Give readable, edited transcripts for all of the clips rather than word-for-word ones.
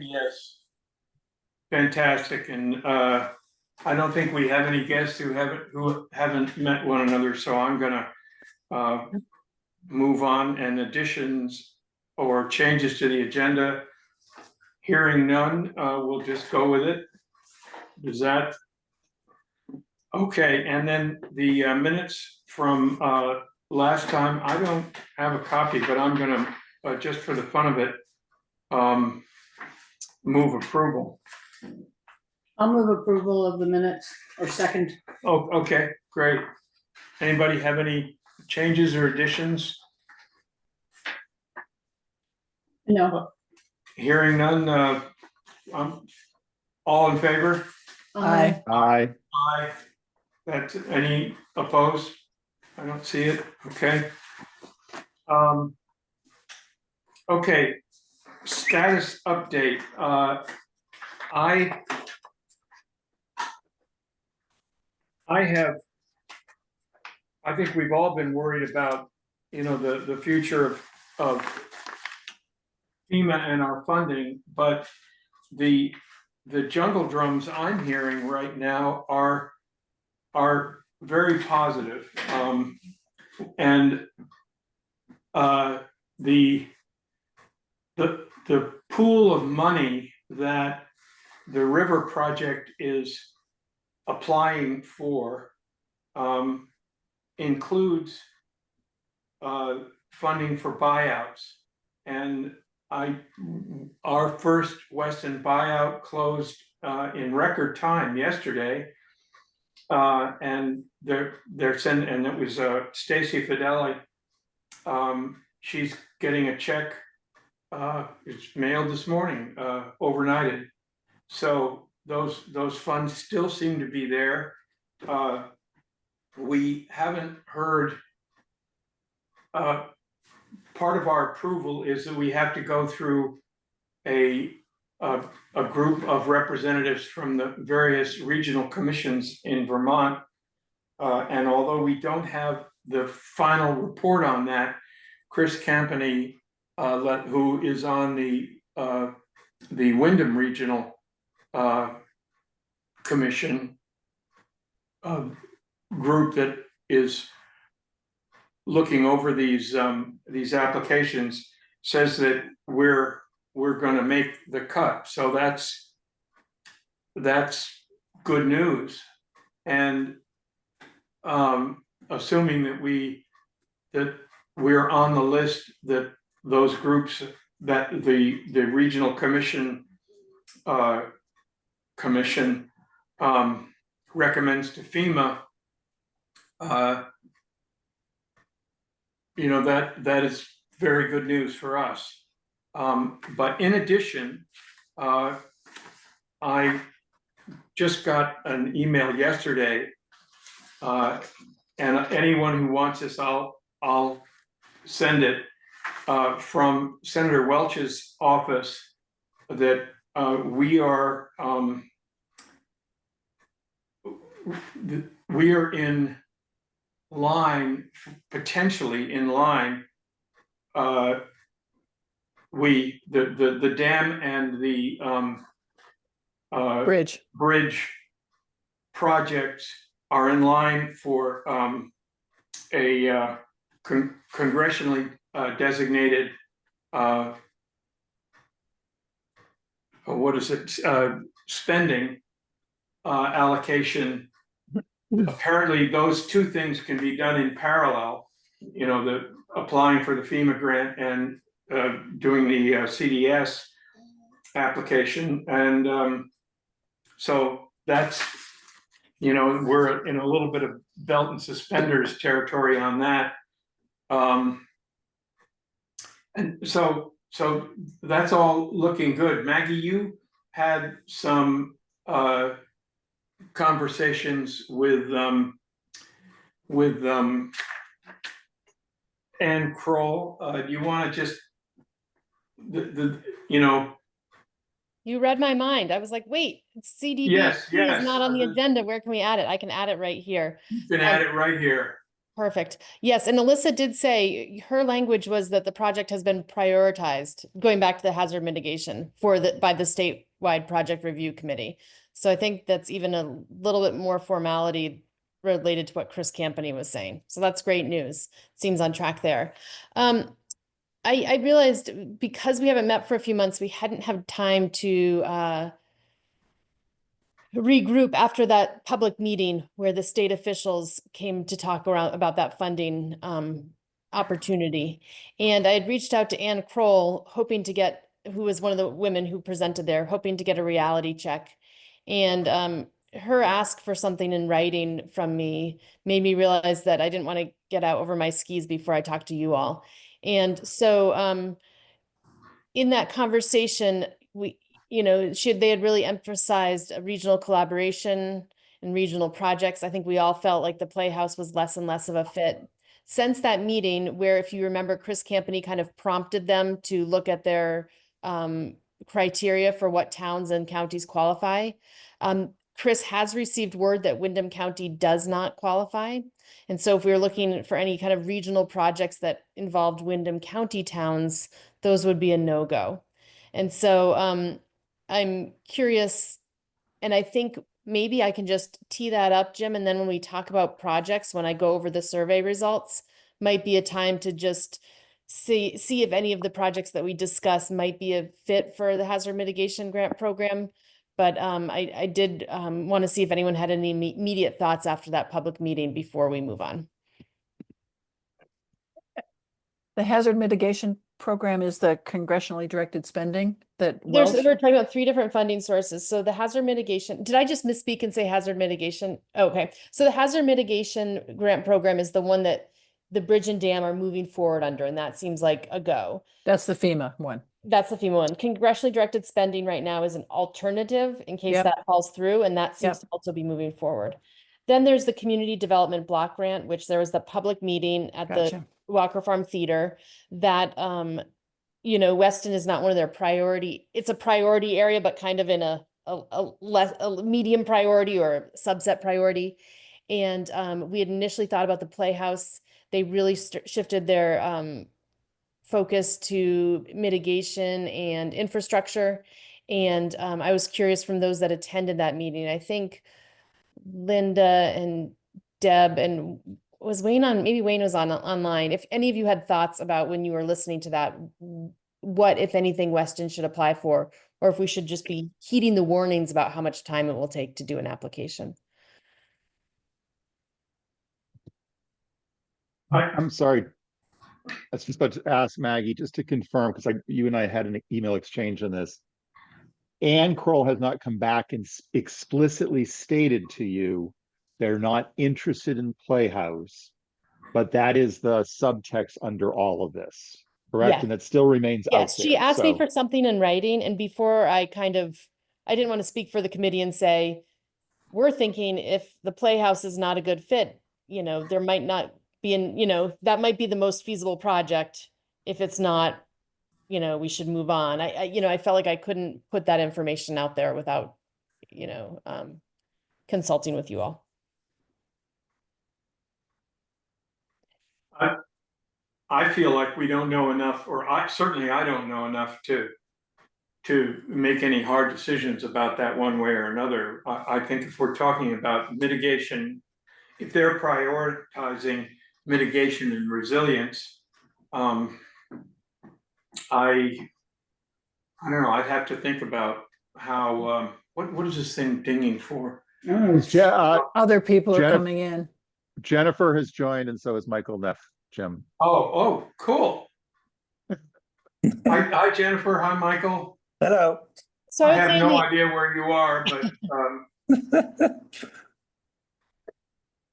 Yes. Fantastic. And I don't think we have any guests who haven't met one another, so I'm gonna move on. And additions or changes to the agenda, hearing none, we'll just go with it. Is that okay? And then the minutes from last time, I don't have a copy, but I'm gonna just for the fun of it, move approval. I'll move approval of the minutes, or second. Oh, okay, great. Anybody have any changes or additions? No. Hearing none, all in favor? Aye. Aye. Aye. That's any opposed? I don't see it. Okay. Okay, status update. I think we've all been worried about, the future of FEMA and our funding, but the jungle drums I'm hearing right now are very positive. And the pool of money that the river project is applying for includes funding for buyouts. And our first Weston buyout closed in record time yesterday. And they're sending, and it was Stacy Fideli. She's getting a check. It's mailed this morning, overnighted. So those funds still seem to be there. We haven't heard. Part of our approval is that we have to go through a group of representatives from the various regional commissions in Vermont. And although we don't have the final report on that, Chris Campany, who is on the Wyndham Regional Commission group that is looking over these applications, says that we're going to make the cut. So that's good news. And assuming that we're on the list, that those groups, that the regional commission recommends to FEMA, that is very good news for us. But in addition, I just got an email yesterday, and anyone who wants this, I'll send it, from Senator Welch's office, that we are in line, potentially in line. The dam and the bridge projects are in line for a congressionally designated spending allocation. Apparently those two things can be done in parallel, the applying for the FEMA grant and doing the CDS application. And so that's, we're in a little bit of belt and suspenders territory on that. And so that's all looking good. Maggie, you had some conversations with Ann Kroll. Do you want to just You read my mind. I was like, wait, CDB yes is not on the agenda. Where can we add it? I can add it right here. You can add it right here. Perfect. Yes, and Alyssa did say her language was that the project has been prioritized, going back to the hazard mitigation by the statewide project review committee. So I think that's even a little bit more formality related to what Chris Campany was saying. So that's great news. Seems on track there. I realized because we haven't met for a few months, we hadn't had time to regroup after that public meeting where the state officials came to talk around about that funding opportunity. And I had reached out to Ann Kroll, hoping to get, who was one of the women who presented there, hoping to get a reality check. And her ask for something in writing from me made me realize that I didn't want to get out over my skis before I talked to you all. And so in that conversation, they had really emphasized a regional collaboration and regional projects. I think we all felt like the Playhouse was less and less of a fit. Since that meeting, where if you remember, Chris Campany kind of prompted them to look at their criteria for what towns and counties qualify. Chris has received word that Windham County does not qualify. And so if we were looking for any kind of regional projects that involved Windham County towns, those would be a no-go. And so I'm curious, and I think maybe I can just tee that up, Jim, and then when we talk about projects, when I go over the survey results, might be a time to just see if any of the projects that we discuss might be a fit for the hazard mitigation grant program. But I did want to see if anyone had any immediate thoughts after that public meeting before we move on. The hazard mitigation program is the congressionally directed spending that Welsh. We're talking about 3 different funding sources. So the hazard mitigation, did I just misspeak and say hazard mitigation? Okay. So the hazard mitigation grant program is the one that the bridge and dam are moving forward under, and that seems like a go. That's the FEMA one. That's the FEMA one. Congressionally directed spending right now is an alternative in case that falls through, and that seems to also be moving forward. Then there's the community development block grant, which there was the public meeting at the Walker Farm Theater that, Weston is not one of their priority. It's a priority area, but kind of in a medium priority or a subset priority. And we had initially thought about the Playhouse. They really shifted their focus to mitigation and infrastructure. And I was curious from those that attended that meeting. I think Linda and Deb and was Wayne on, maybe Wayne was online. If any of you had thoughts about when you were listening to that, what, if anything, Weston should apply for, or if we should just be heeding the warnings about how much time it will take to do an application. I'm sorry. I was just about to ask Maggie just to confirm, because you and I had an email exchange on this. Ann Kroll has not come back and explicitly stated to you they're not interested in Playhouse, but that is the subtext under all of this, correct? Yeah. And that still remains out there. She asked me for something in writing, and before I didn't want to speak for the committee and say, we're thinking if the Playhouse is not a good fit, there might not be that might be the most feasible project. If it's not, we should move on. I felt like I couldn't put that information out there without, consulting with you all. I feel like we don't know enough, or I don't know enough to make any hard decisions about that one way or another. I think if we're talking about mitigation, if they're prioritizing mitigation and resilience, I don't know. I'd have to think about how what is this thing dinging for? Other people are coming in. Jennifer has joined, and so is Michael Neff, Jim. Oh, cool. Hi, Jennifer. Hi, Michael. Hello. So I have no idea where you are, but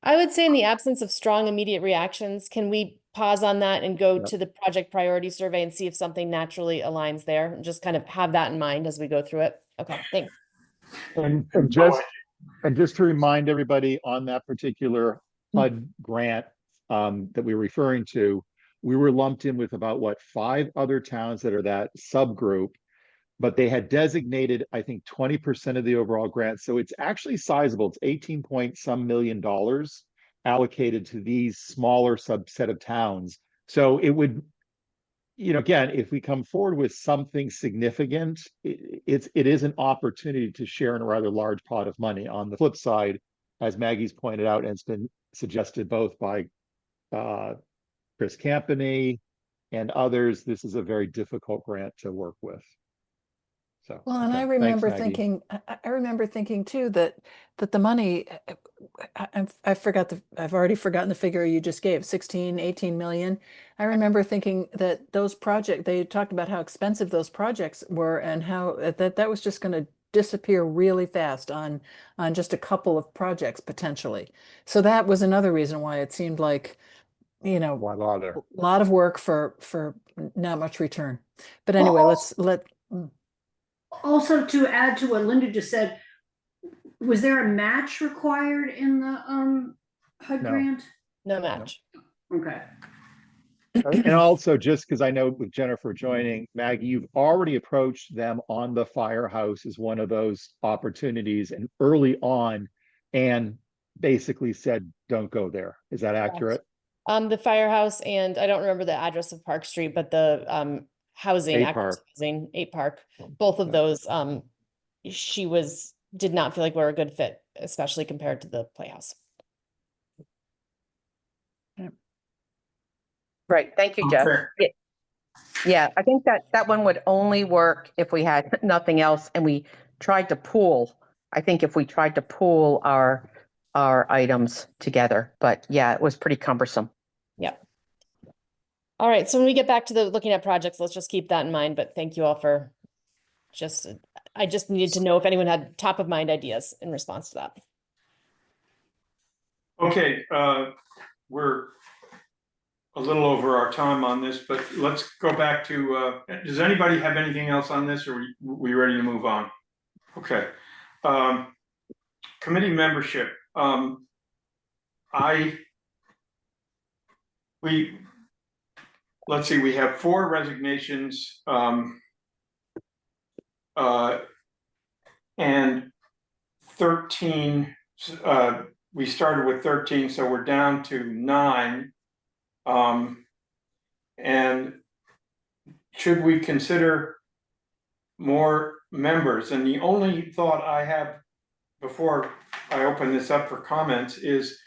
I would say in the absence of strong immediate reactions, can we pause on that and go to the project priority survey and see if something naturally aligns there, and just kind of have that in mind as we go through it? Okay, thanks. And just to remind everybody on that particular HUD grant that we were referring to, we were lumped in with about 5 other towns that are that subgroup, but they had designated, I think, 20% of the overall grant. So it's actually sizable. It's 18 point some million dollars. allocated to these smaller subset of towns. So it would, again, if we come forward with something significant, it is an opportunity to share in a rather large pot of money. On the flip side, as Maggie's pointed out, and it's been suggested both by Chris Campany and others, this is a very difficult grant to work with. So, Well, and okay. I Thanks, remember Maggie. thinking, I remember thinking too that the money, I've already forgotten the figure you just gave, 16, 18 million. I remember thinking that those projects, they talked about how expensive those projects were and how that was just going to disappear really fast on just a couple of projects potentially. So that was another reason why it seemed like, Why bother? a lot of work for not much return. But anyway, Well, also, to add to what Linda just said, was there a match required in the HUD No. grant? No match. Okay. And also, just because I know with Jennifer joining, Maggie, you've already approached them on the firehouse as one of those opportunities, and early on, and basically said, don't go there. Is that accurate? The firehouse, and I don't remember the address of Park Street, but the housing, 8 active Park. housing, 8 Park, both of Yeah. those, she did not feel like we were a good fit, especially compared to the Playhouse. Right, thank you, Jeff. Okay. Yeah, I think that one would only work if we had nothing else and we tried to pool. I think if we tried to pool our items together, but yeah, it was pretty cumbersome. Yep. All right, so when we get back to looking at projects, let's just keep that in mind, but thank you all for I just needed to know if anyone had top of mind ideas in response to that. Okay, we're a little over our time on this, but let's go back to, does anybody have anything else on this, or are we ready to move on? Okay. Committee membership. Let's see, we have 4 resignations, and 13, we started with 13, so we're down to 9. And should we consider more members? And the only thought I have before I open this up for comments is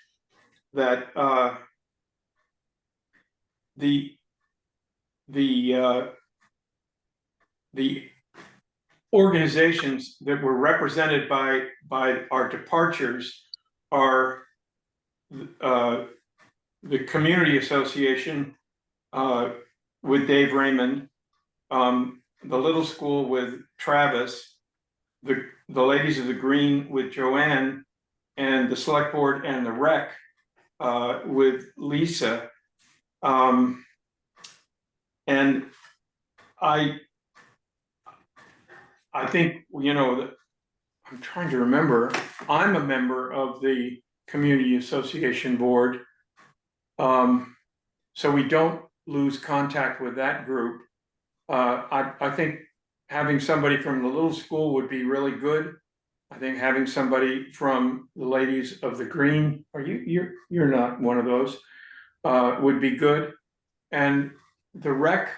that the organizations that were represented by our departures are the Community Association with Dave Raymond, the Little School with Travis, the Ladies of the Green with Joanne, and the Select Board and the Rec with Lisa. And I think, I'm trying to remember, I'm a member of the Community Association Board. So we don't lose contact with that group. I think having somebody from the Little School would be really good. I think having somebody from the Ladies of the Green, you're not one of those, would be good. And the Rec,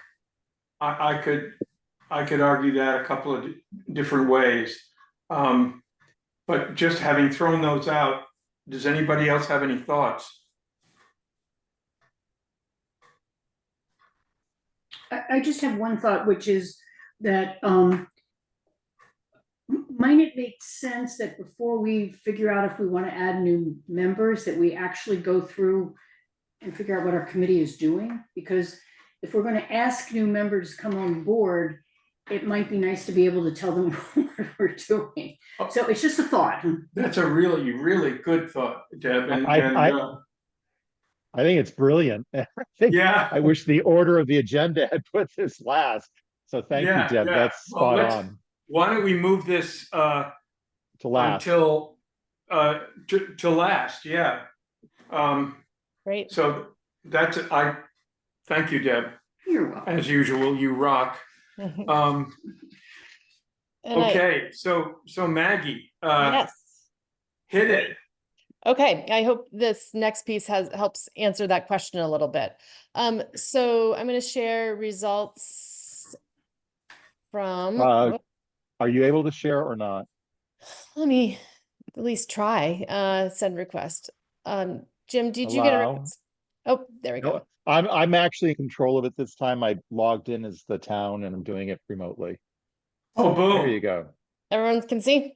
I could argue that a couple of different ways. But just having thrown those out, does anybody else have any thoughts? I just have one thought, which is that might it make sense that before we figure out if we want to add new members, that we actually go through and figure out what our committee is doing? Because if we're going to ask new members to come on board, it might be nice to be able to tell them what we're doing. So it's just a thought. That's a really, really good thought, Deb. And I think it's brilliant. yeah, I wish the order of the agenda had put this last. So thank you, Deb. Yeah. That's spot on. Why don't we move this To last. until to last? Yeah. Great. So that's thank you, Deb. You're welcome. As usual, you rock. And Okay, so Maggie, yes. hit it. Okay, I hope this next piece helps answer that question a little bit. So I'm going to share results from, Are you able to share or not? let me at least try, send request. Jim, did you get a Allow. request? Oh, there we go. No, I'm actually in control of it this time. I logged in as the town and I'm doing it remotely. Oh, There you boom. go. Everyone can see?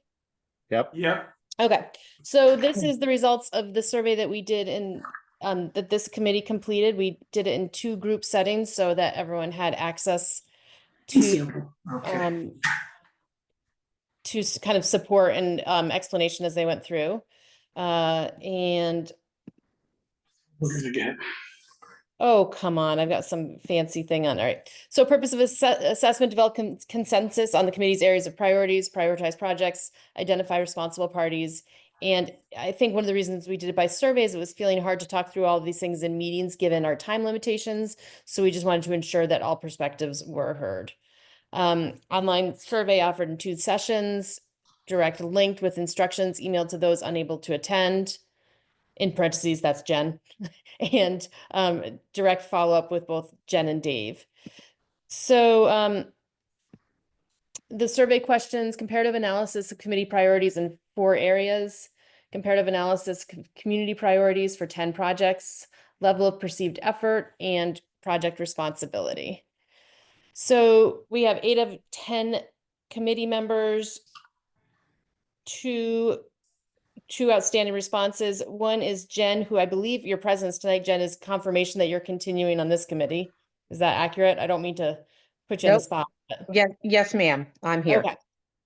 Yep. Yep. Okay, so this is the results of the survey that we did in, that this committee completed. We did it in 2 group settings so that everyone had access to, Okay. kind of support and explanation as they went through. And Look at it again. oh, come on, I've got some fancy thing on. All right. So purpose of assessment, develop consensus on the committee's areas of priorities, prioritize projects, identify responsible parties. And I think one of the reasons we did it by surveys, it was feeling hard to talk through all of these things in meetings, given our time limitations. So we just wanted to ensure that all perspectives were heard. Online survey offered in 2 sessions, direct linked with instructions emailed to those unable to attend. In parentheses, that's Jen, and direct follow-up with both Jen and Dave. So the survey questions, comparative analysis of committee priorities in 4 areas, comparative analysis of community priorities for 10 projects, level of perceived effort, and project responsibility. So we have 8 of 10 committee members, two outstanding responses. One is Jen, who I believe your presence tonight, Jen, is confirmation that you're continuing on this committee. Is that accurate? I don't mean to put you on the Nope. spot. But... Yes, ma'am. I'm here. Okay,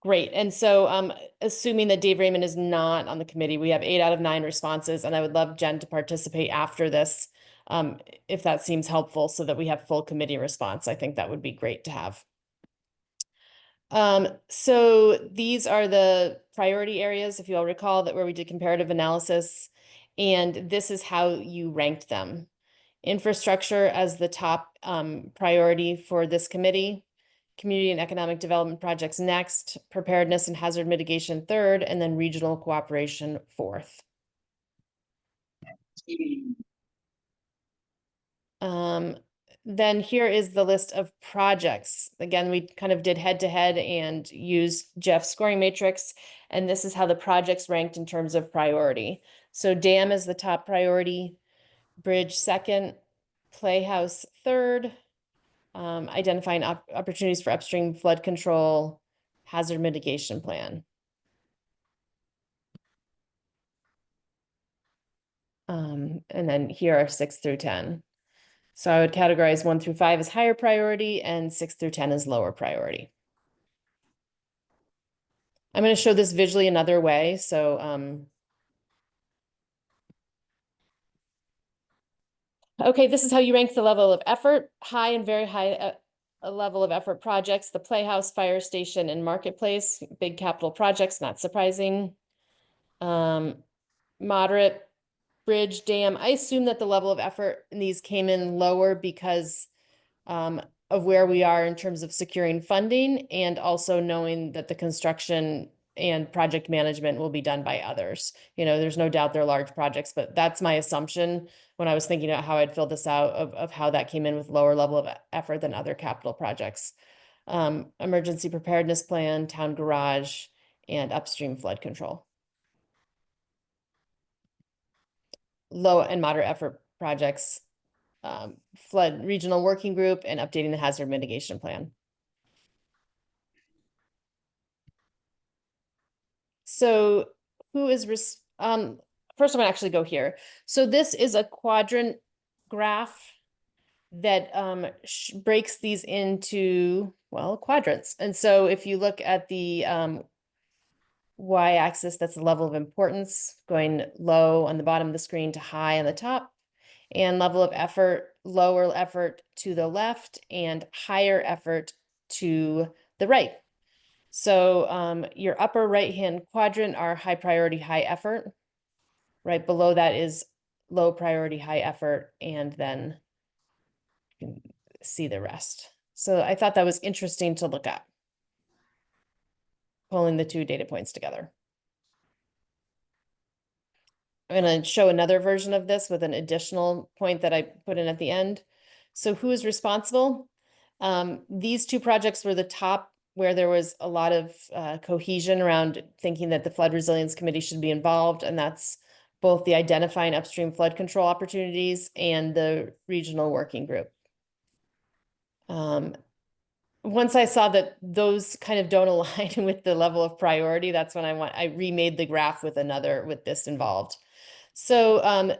great. And so assuming that Dave Raymond is not on the committee, we have 8 out of 9 responses, and I would love Jen to participate after this, if that seems helpful, so that we have full committee response. I think that would be great to have. So these are the priority areas, if you all recall, that where we did comparative analysis, and this is how you ranked them. Infrastructure as the top priority for this committee, community and economic development projects next, preparedness and hazard mitigation third, and then regional cooperation fourth. Then here is the list of projects. Again, we kind of did head-to-head and used Jeff's scoring matrix, and this is how the projects ranked in terms of priority. So dam is the top priority, bridge second, playhouse third, identifying opportunities for upstream flood control, hazard mitigation plan. And then here are 6 through 10. So I would categorize 1 through 5 as higher priority and 6 through 10 as lower priority. I'm going to show this visually another way. So, okay, this is how you rank the level of effort, high and very high a level of effort projects, the Playhouse, Fire Station, and Marketplace, big capital projects, not surprising. Moderate, bridge, dam. I assume that the level of effort in these came in lower because of where we are in terms of securing funding, and also knowing that the construction and project management will be done by others. You know, there's no doubt they're large projects, but that's my assumption when I was thinking about how I'd fill this out, of how that came in with lower level of effort than other capital projects. Emergency preparedness plan, town garage, and upstream flood control. Low and moderate effort projects, flood regional working group, and updating the hazard mitigation plan. So who is, first I'm gonna actually go here. So this is a quadrant graph that breaks these into, well, quadrants. And so if you look at the y-axis, that's the level of importance, going low on the bottom of the screen to high on the top, and level of effort, lower effort to the left and higher effort to the right. So your upper right-hand quadrant are high priority, high effort. Right below that is low priority, high effort, and then you can see the rest. So I thought that was interesting to look at, pulling the 2 data points together. I'm going to show another version of this with an additional point that I put in at the end. So who is responsible? These two projects were the top where there was a lot of cohesion around thinking that the Flood Resilience Committee should be involved, and that's both the identifying upstream flood control opportunities and the regional working group. Once I saw that those kind of don't align with the level of priority, that's when I remade the graph with this involved. So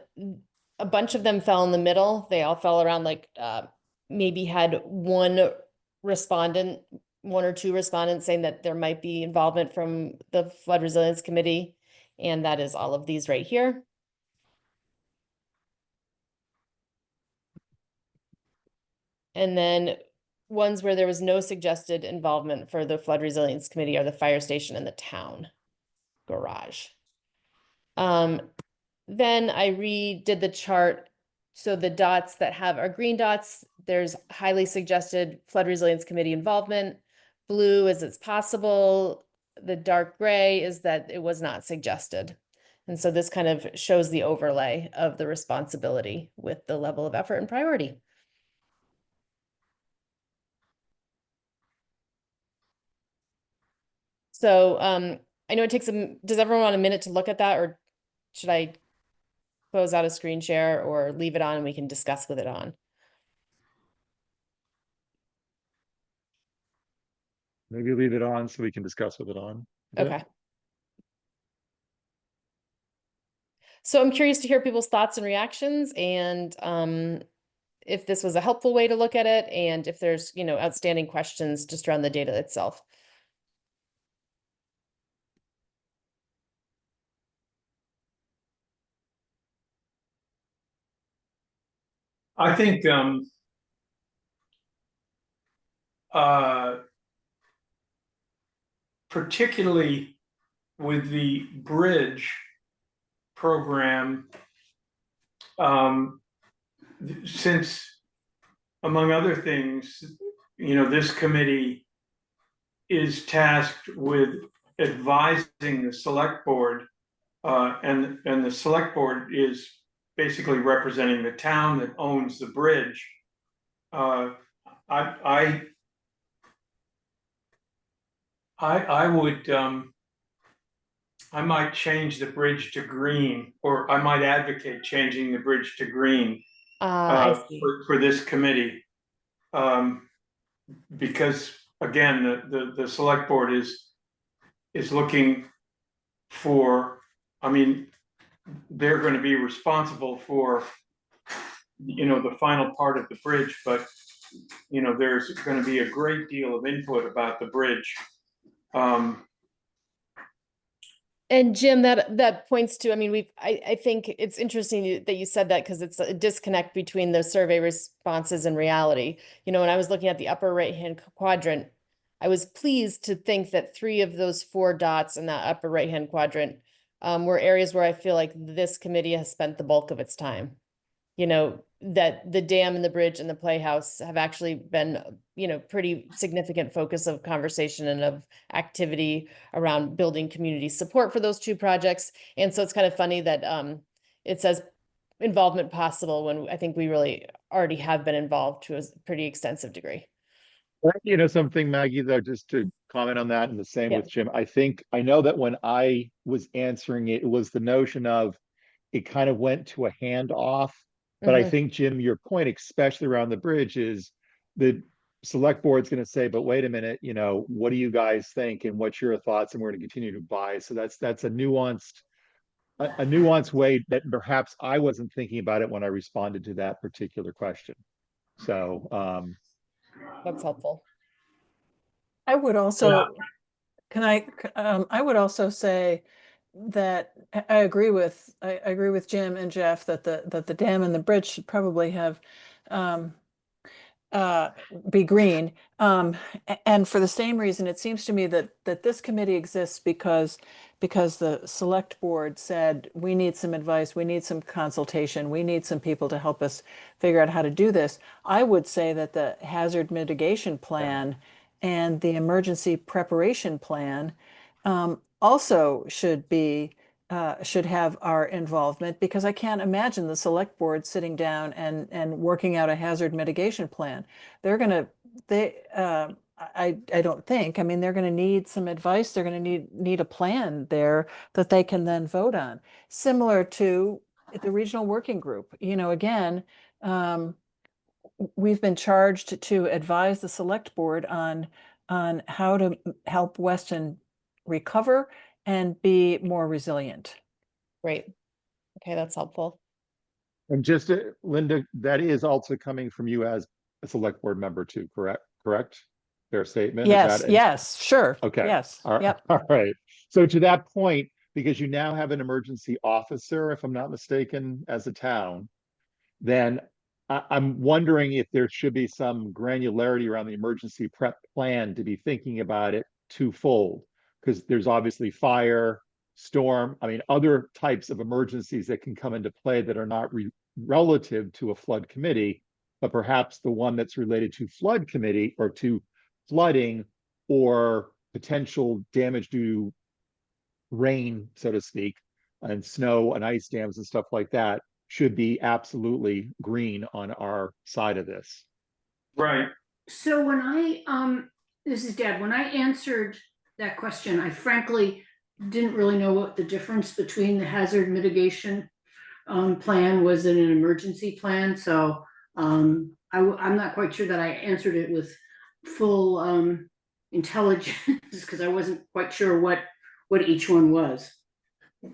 a bunch of them fell in the middle. They all fell around like maybe had one or two respondents saying that there might be involvement from the Flood Resilience Committee. And that is all of these right here. And then ones where there was no suggested involvement for the Flood Resilience Committee are the fire station and the town garage. Then I redid the chart. So the dots that are green dots, there's highly suggested Flood Resilience Committee involvement. Blue is it's possible. The dark gray is that it was not suggested. And so this kind of shows the overlay of the responsibility with the level of effort and priority. So I know it takes does everyone want a minute to look at that, or should I close out a screen share or leave it on and we can discuss with it on? Maybe leave it on so we can discuss with it on. Okay. So I'm curious to hear people's thoughts and reactions, and if this was a helpful way to look at it, and if there's, outstanding questions just around the data itself. I think particularly with the bridge program, since among other things, this committee is tasked with advising the select board, and the select board is basically representing the town that owns the bridge. I would I might change the bridge to green, or I might advocate changing the bridge to green I see. for this committee, because again, the select board is looking for. I mean, they're going to be responsible for the final part of the bridge, but there's going to be a great deal of input about the bridge. And Jim, that points to, I think it's interesting that you said that, because it's a disconnect between the survey responses and reality. When I was looking at the upper right-hand quadrant, I was pleased to think that 3 of those 4 dots in that upper right-hand quadrant were areas where I feel like this committee has spent the bulk of its time. That the dam and the bridge and the playhouse have actually been, pretty significant focus of conversation and of activity around building community support for those 2 projects. And so it's kind of funny that it says involvement possible when I think we really already have been involved to a pretty extensive degree. Something, Maggie, though, just to comment on that, and the same Yeah. with Jim. I know that when I was answering it, it was the notion of it kind of went to a handoff. But I think, Jim, your point, especially around the bridge, is the select board's going to say, but wait a minute, what do you guys think, and what's your thoughts? And we're going to continue to buy. So that's a nuanced way that perhaps I wasn't thinking about it when I responded to that particular question. So That's helpful. I would also, I would also say that I agree with Jim and Jeff that the dam and the bridge should probably have be green. And for the same reason, it seems to me that this committee exists because the select board said, we need some advice, we need some consultation, we need some people to help us figure out how to do this. I would say that the hazard mitigation plan and the emergency preparation plan also should be should have our involvement, because I can't imagine the select board sitting down and working out a hazard mitigation plan. They're gonna, I don't think, I mean, they're gonna need some advice. They're gonna need a plan there that they can then vote on. Similar to the regional working group, again, we've been charged to advise the select board on how to help Weston recover and be more resilient. Great. Okay, that's helpful. And just, Linda, that is also coming from you as a select board member too, correct? Fair statement? Yes, yes, sure. Okay. Yes, All right. So to that point, because you now have an emergency officer, if I'm not mistaken, as a town, then I'm wondering if there should be some granularity around the emergency prep plan to be thinking about it twofold, because there's obviously fire, storm, other types of emergencies that can come into play that are not relative to a flood committee, but perhaps the one that's related to flood committee or to flooding or potential damage due to rain, so to speak, and snow and ice dams and stuff like that should be absolutely green on our side of this. Right. So when this is Deb, when I answered that question, I frankly didn't really know what the difference between the hazard mitigation plan was and an emergency plan. So I'm not quite sure that I answered it with full intelligence, because I wasn't quite sure what each one was.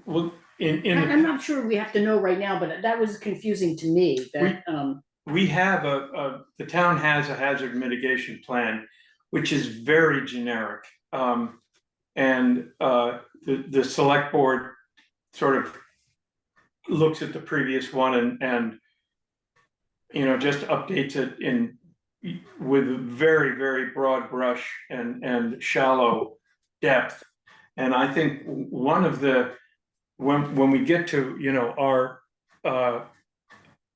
Well, I'm not sure we have to know right now, but that was confusing to me. That we have the town has a hazard mitigation plan, which is very generic. And the select board sort of looks at the previous one and just updates it with very, very broad brush and shallow depth. And I think one of the, when we get to our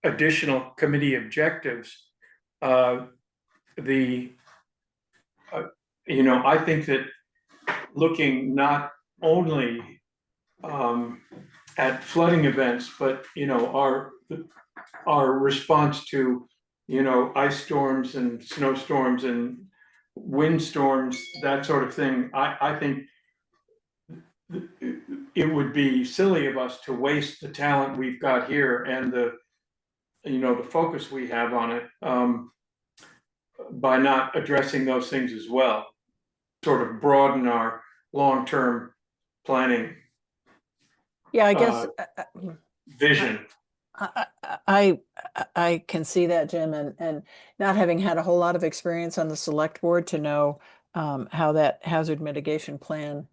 additional committee objectives, I think that looking not only at flooding events, but our response to ice storms and snowstorms and windstorms, that sort of thing, I think it would be silly of us to waste the talent we've got here and the focus we have on it by not addressing those things as well. Sort of broaden our long-term planning. Yeah, I guess vision. I can see that, Jim, and not having had a whole lot of experience on the select board to know how that hazard mitigation plan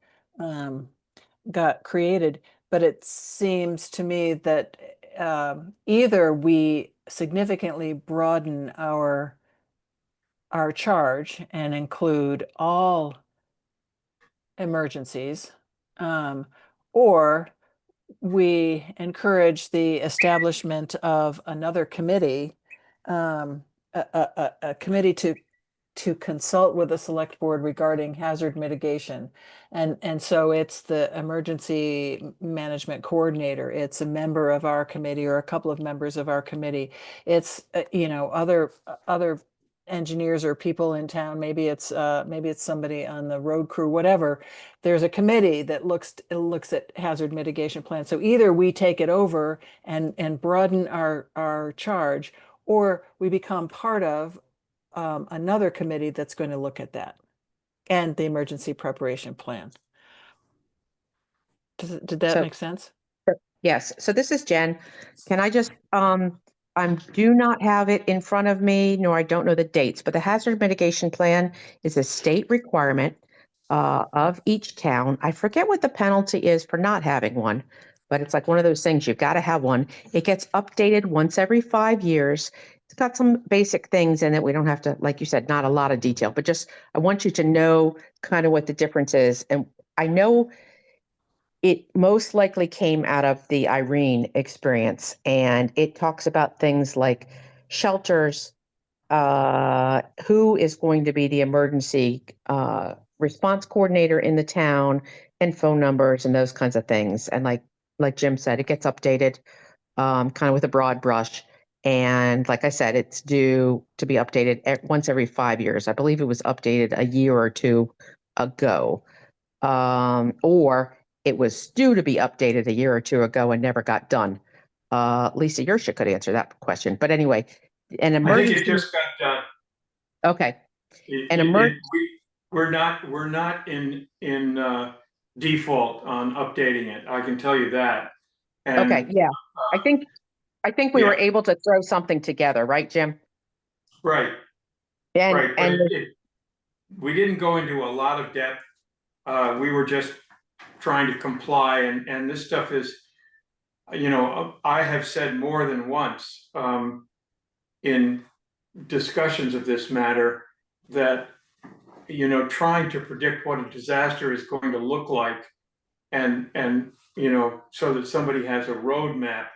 got created, but it seems to me that either we significantly broaden our charge and include all emergencies, or we encourage the establishment of another committee, a committee to consult with the select board regarding hazard mitigation. And so it's the emergency management coordinator. It's a member of our committee or a couple of members of our committee. It's, other engineers or people in town. Maybe it's somebody on the road crew, whatever. There's a committee that looks at hazard mitigation plans. So either we take it over and broaden our charge, or we become part of another committee that's going to look at that and the emergency preparation plan. Did that make sense? Yes. So this is Jen. Can I just, I do not have it in front of me, nor I don't know the dates, but the hazard mitigation plan is a state requirement of each town. I forget what the penalty is for not having one, but it's like one of those things, you've got to have one. It gets updated once every 5 years. It's got some basic things in it. We don't have to, like you said, not a lot of detail, but just, I want you to know kind of what the difference is. And I know it most likely came out of the Irene experience, and it talks about things like shelters, who is going to be the emergency response coordinator in the town, and phone numbers and those kinds of things. And like like Jim said, it gets updated, kind of with a broad brush. And like I said, it's due to be updated once every 5 years. I believe it was updated a year or two ago. Or it was due to be updated a year or two ago and never got done. Lisa Yersha could answer that question. But anyway, an I think emergency. it just got done. Okay. It- An emer- we're not in default on updating it. I can tell you that. And Okay. Yeah. I think we were yeah. able to throw something together, right, Jim? Right, And right. But and we didn't go into a lot of depth. We were just trying to comply, and this stuff is, I have said more than once in discussions of this matter that, trying to predict what a disaster is going to look like and so that somebody has a roadmap,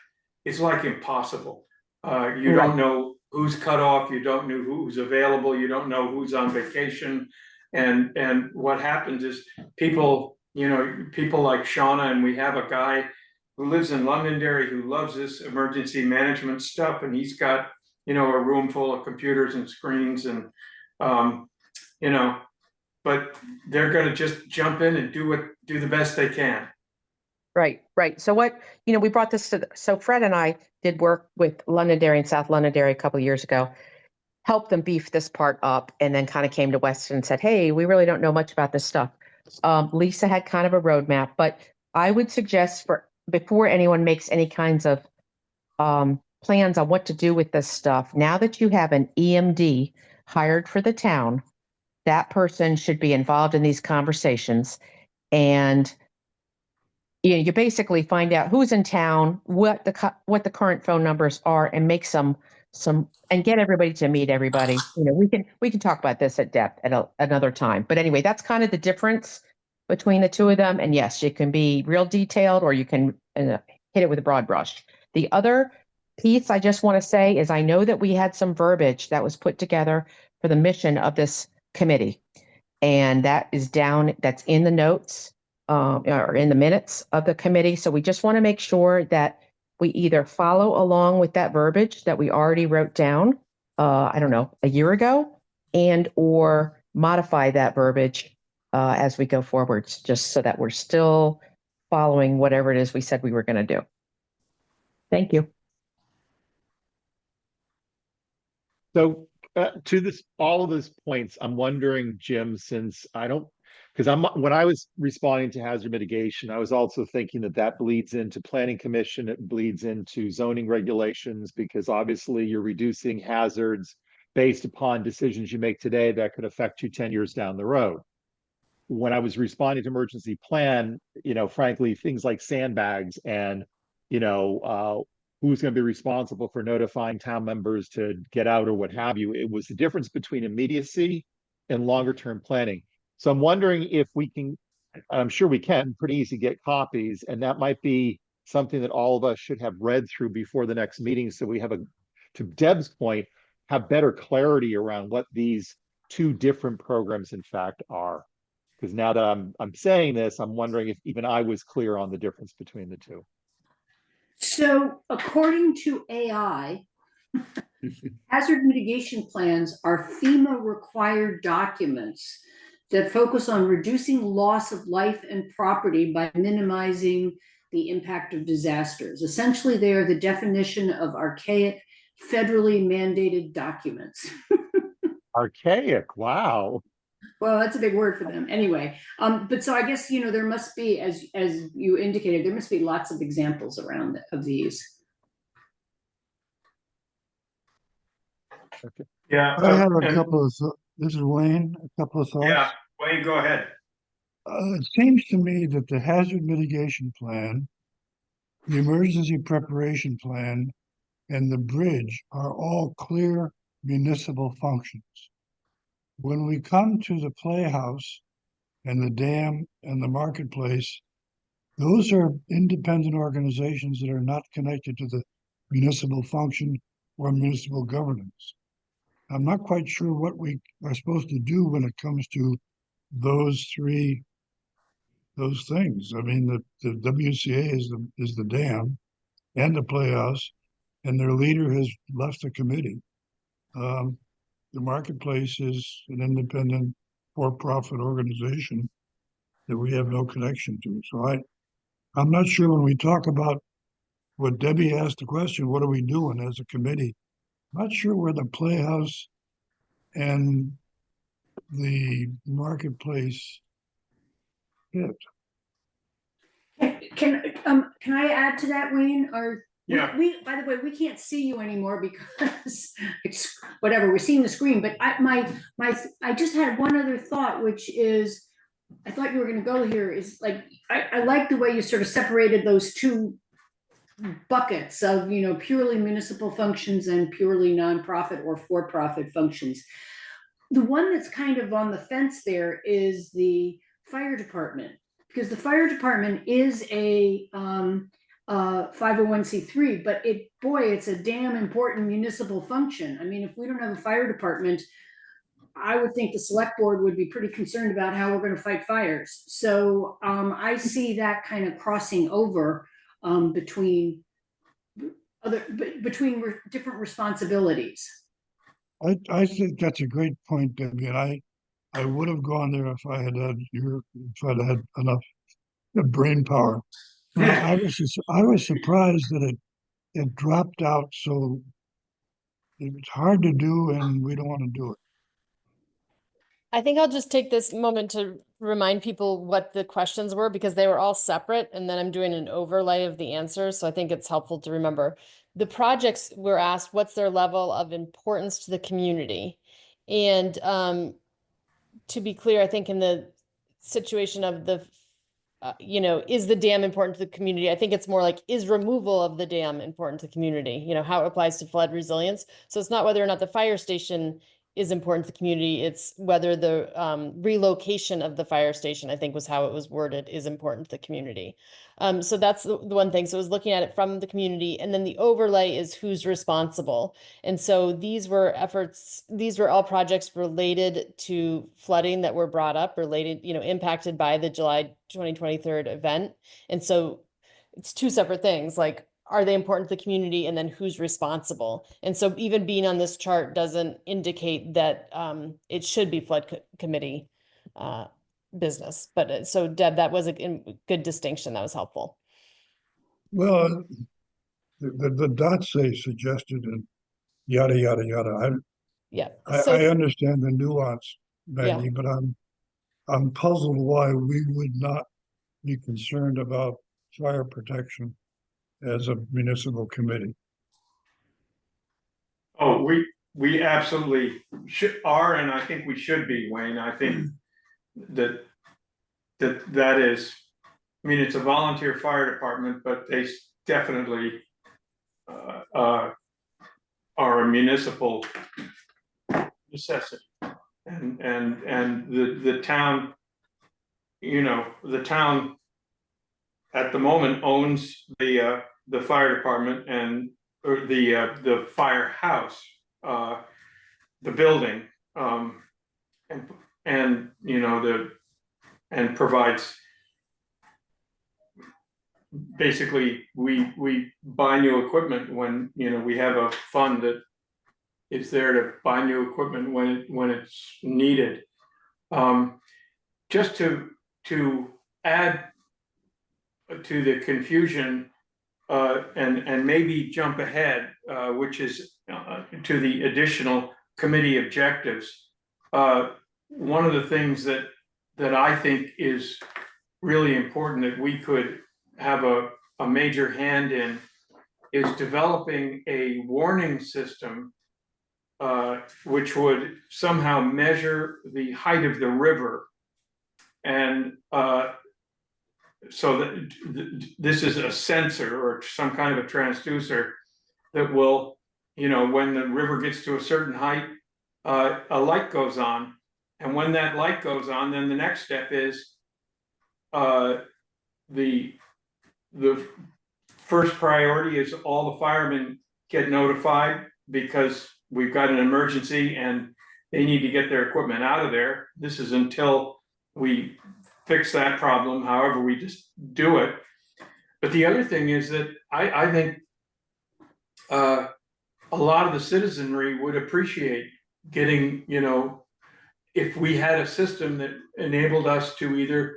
it's like impossible. You Right. don't know who's cut off, you don't know who's available, you don't know who's on vacation. And what happens is people like Shauna, and we have a guy who lives in Londonderry who loves this emergency management stuff, and he's got, a room full of computers and screens and, but they're gonna just jump in and do the best they can. Right, right. So what, we brought this to, so Fred and I did work with Londonderry and South Londonderry a couple of years ago, helped them beef this part up, and then kind of came to Weston and said, hey, we really don't know much about this stuff. Lisa had kind of a roadmap, but I would suggest before anyone makes any kinds of plans on what to do with this stuff, now that you have an EMD hired for the town, that person should be involved in these conversations. And you basically find out who's in town, what the current phone numbers are, and make some and get everybody to meet everybody. We can talk about this at depth at another time. But anyway, that's kind of the difference between the two of them. And yes, you can be real detailed, or you can hit it with a broad brush. The other piece I just want to say is I know that we had some verbiage that was put together for the mission of this committee, and that's in the notes. Or in the minutes of the committee. So we just want to make sure that we either follow along with that verbiage that we already wrote down, I don't know, a year ago, and or modify that verbiage as we go forwards, just so that we're still following whatever it is we said we were going to do. Thank you. So to all of those points, I'm wondering, Jim, since when I was responding to hazard mitigation, I was also thinking that bleeds into planning commission, it bleeds into zoning regulations, because obviously you're reducing hazards based upon decisions you make today that could affect you 10 years down the road. When I was responding to emergency plan, frankly, things like sandbags and, who's going to be responsible for notifying town members to get out or what have you, it was the difference between immediacy and longer term planning. So I'm wondering if we can, I'm sure we can, pretty easy get copies, and that might be something that all of us should have read through before the next meeting, so we have to Deb's point, have better clarity around what these two different programs in fact are. Because now that I'm saying this, I'm wondering if even I was clear on the difference between the two. So according to AI, hazard mitigation plans are FEMA required documents that focus on reducing loss of life and property by minimizing the impact of disasters. Essentially, they are the definition of archaic, federally mandated documents. Archaic, wow. Well, that's a big word for them. Anyway, but so I guess, there must be, as you indicated, there must be lots of examples around of these. Okay. Yeah. I have a couple of, this is Wayne, a couple of thoughts. Yeah, Wayne, go ahead. It seems to me that the hazard mitigation plan, the emergency preparation plan, and the bridge are all clear municipal functions. When we come to the playhouse and the dam and the marketplace, those are independent organizations that are not connected to the municipal function or municipal governance. I'm not quite sure what we are supposed to do when it comes to those three those things. I mean, the WCA is the dam and the playhouse, and their leader has left the committee. The marketplace is an independent for-profit organization that we have no connection to. So I'm not sure when we talk about what Debbie asked the question, what are we doing as a committee? I'm not sure where the playhouse and the marketplace fit. Can I add to that, Wayne? Or Yeah. we by the way, we can't see you anymore because it's whatever, we're seeing the screen, but I just had one other thought, which is, I thought you were gonna go here, is like, I like the way you sort of separated those two buckets of, purely municipal functions and purely nonprofit or for-profit functions. The one that's kind of on the fence there is the fire department, because the fire department is a 501c3, but it's a damn important municipal function. I mean, if we don't have a fire department, I would think the select board would be pretty concerned about how we're going to fight fires. So I see that kind of crossing over between different responsibilities. I think that's a great point, Debbie, and I would have gone there if I'd had enough brain power. I was surprised that it dropped out, so it's hard to do, and we don't want to do it. I think I'll just take this moment to remind people what the questions were, because they were all separate, and then I'm doing an overlay of the answers. So I think it's helpful to remember. The projects were asked, what's their level of importance to the community? And to be clear, I think in the situation of the, is the dam important to the community? I think it's more like, is removal of the dam important to the community? How it applies to flood resilience. So it's not whether or not the fire station is important to the community. It's whether the relocation of the fire station, I think was how it was worded, is important to the community. So that's the one thing. So it was looking at it from the community, and then the overlay is who's responsible. And so these were all projects related to flooding that were brought up, impacted by the July 2023 event. And so it's two separate things, like, are they important to the community, and then who's responsible? And so even being on this chart doesn't indicate that it should be flood committee business. But so Deb, that was a good distinction. That was helpful. Well, the dots they suggested and yada yada yada. Yeah. I understand the nuance, Maggie, but I'm puzzled why we would not be concerned about fire protection as a municipal committee. Oh, we absolutely are, and I think we should be, Wayne. I think that is, I mean, it's a volunteer fire department, but they definitely are a municipal necessity, and the town, the town at the moment owns the fire department or the firehouse, the building, and provides. Basically, we buy new equipment when we have a fund that is there to buy new equipment when it's needed. Just to add to the confusion and maybe jump ahead, which is to the additional committee objectives. One of the things that I think is really important that we could have a major hand in is developing a warning system which would somehow measure the height of the river. And so that this is a sensor or some kind of a transducer that will, when the river gets to a certain height, a light goes on. And when that light goes on, then the next step is the first priority is all the firemen get notified because we've got an emergency and they need to get their equipment out of there. This is until we fix that problem, however we just do it. But the other thing is that I think a lot of the citizenry would appreciate getting, if we had a system that enabled us to either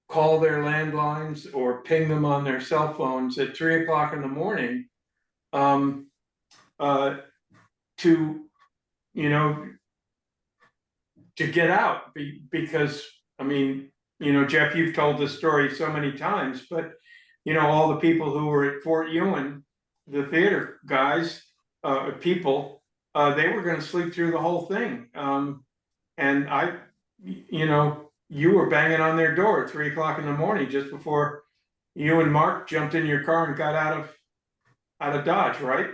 call their landlines or ping them on their cell phones at 3 o'clock in the morning, to, to get out, because, I mean, Jeff, you've told this story so many times, but, all the people who were at Fort Ewan, the theater guys, people, they were gonna sleep through the whole thing. And you were banging on their door at 3 o'clock in the morning just before you and Mark jumped in your car and got out of Dodge, right?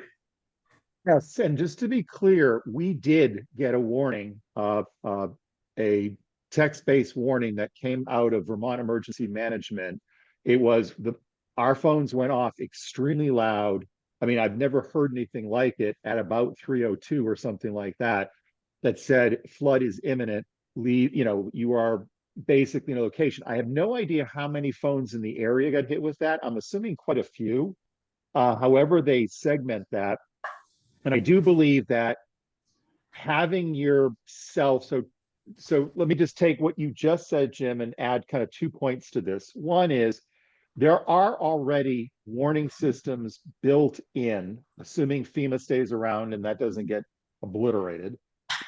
Yes, and just to be clear, we did get a warning, a text-based warning that came out of Vermont Emergency Management. It was our phones went off extremely loud. I mean, I've never heard anything like it at about 3:02 or something like that, that said flood is imminent. Leave, you are basically in a location. I have no idea how many phones in the area got hit with that. I'm assuming quite a few. However, they segment that. And I do believe that having yourself, so let me just take what you just said, Jim, and add kind of 2 points to this. One is there are already warning systems built in, assuming FEMA stays around and that doesn't get obliterated.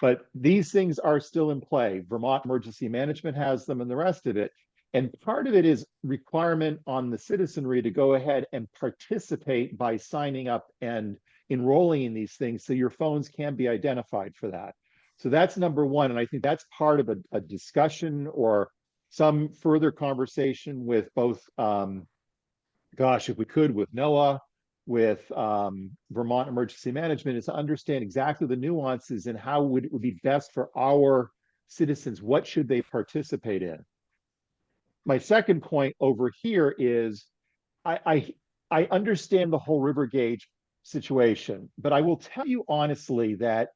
But these things are still in play. Vermont Emergency Management has them and the rest of it. And part of it is requirement on the citizenry to go ahead and participate by signing up and enrolling in these things so your phones can be identified for that. So that's number one. And I think that's part of a discussion or some further conversation with both, gosh, if we could, with NOAA, with Vermont Emergency Management, is to understand exactly the nuances and how it would be best for our citizens. What should they participate in? My second point over here is I understand the whole river gauge situation, but I will tell you honestly that,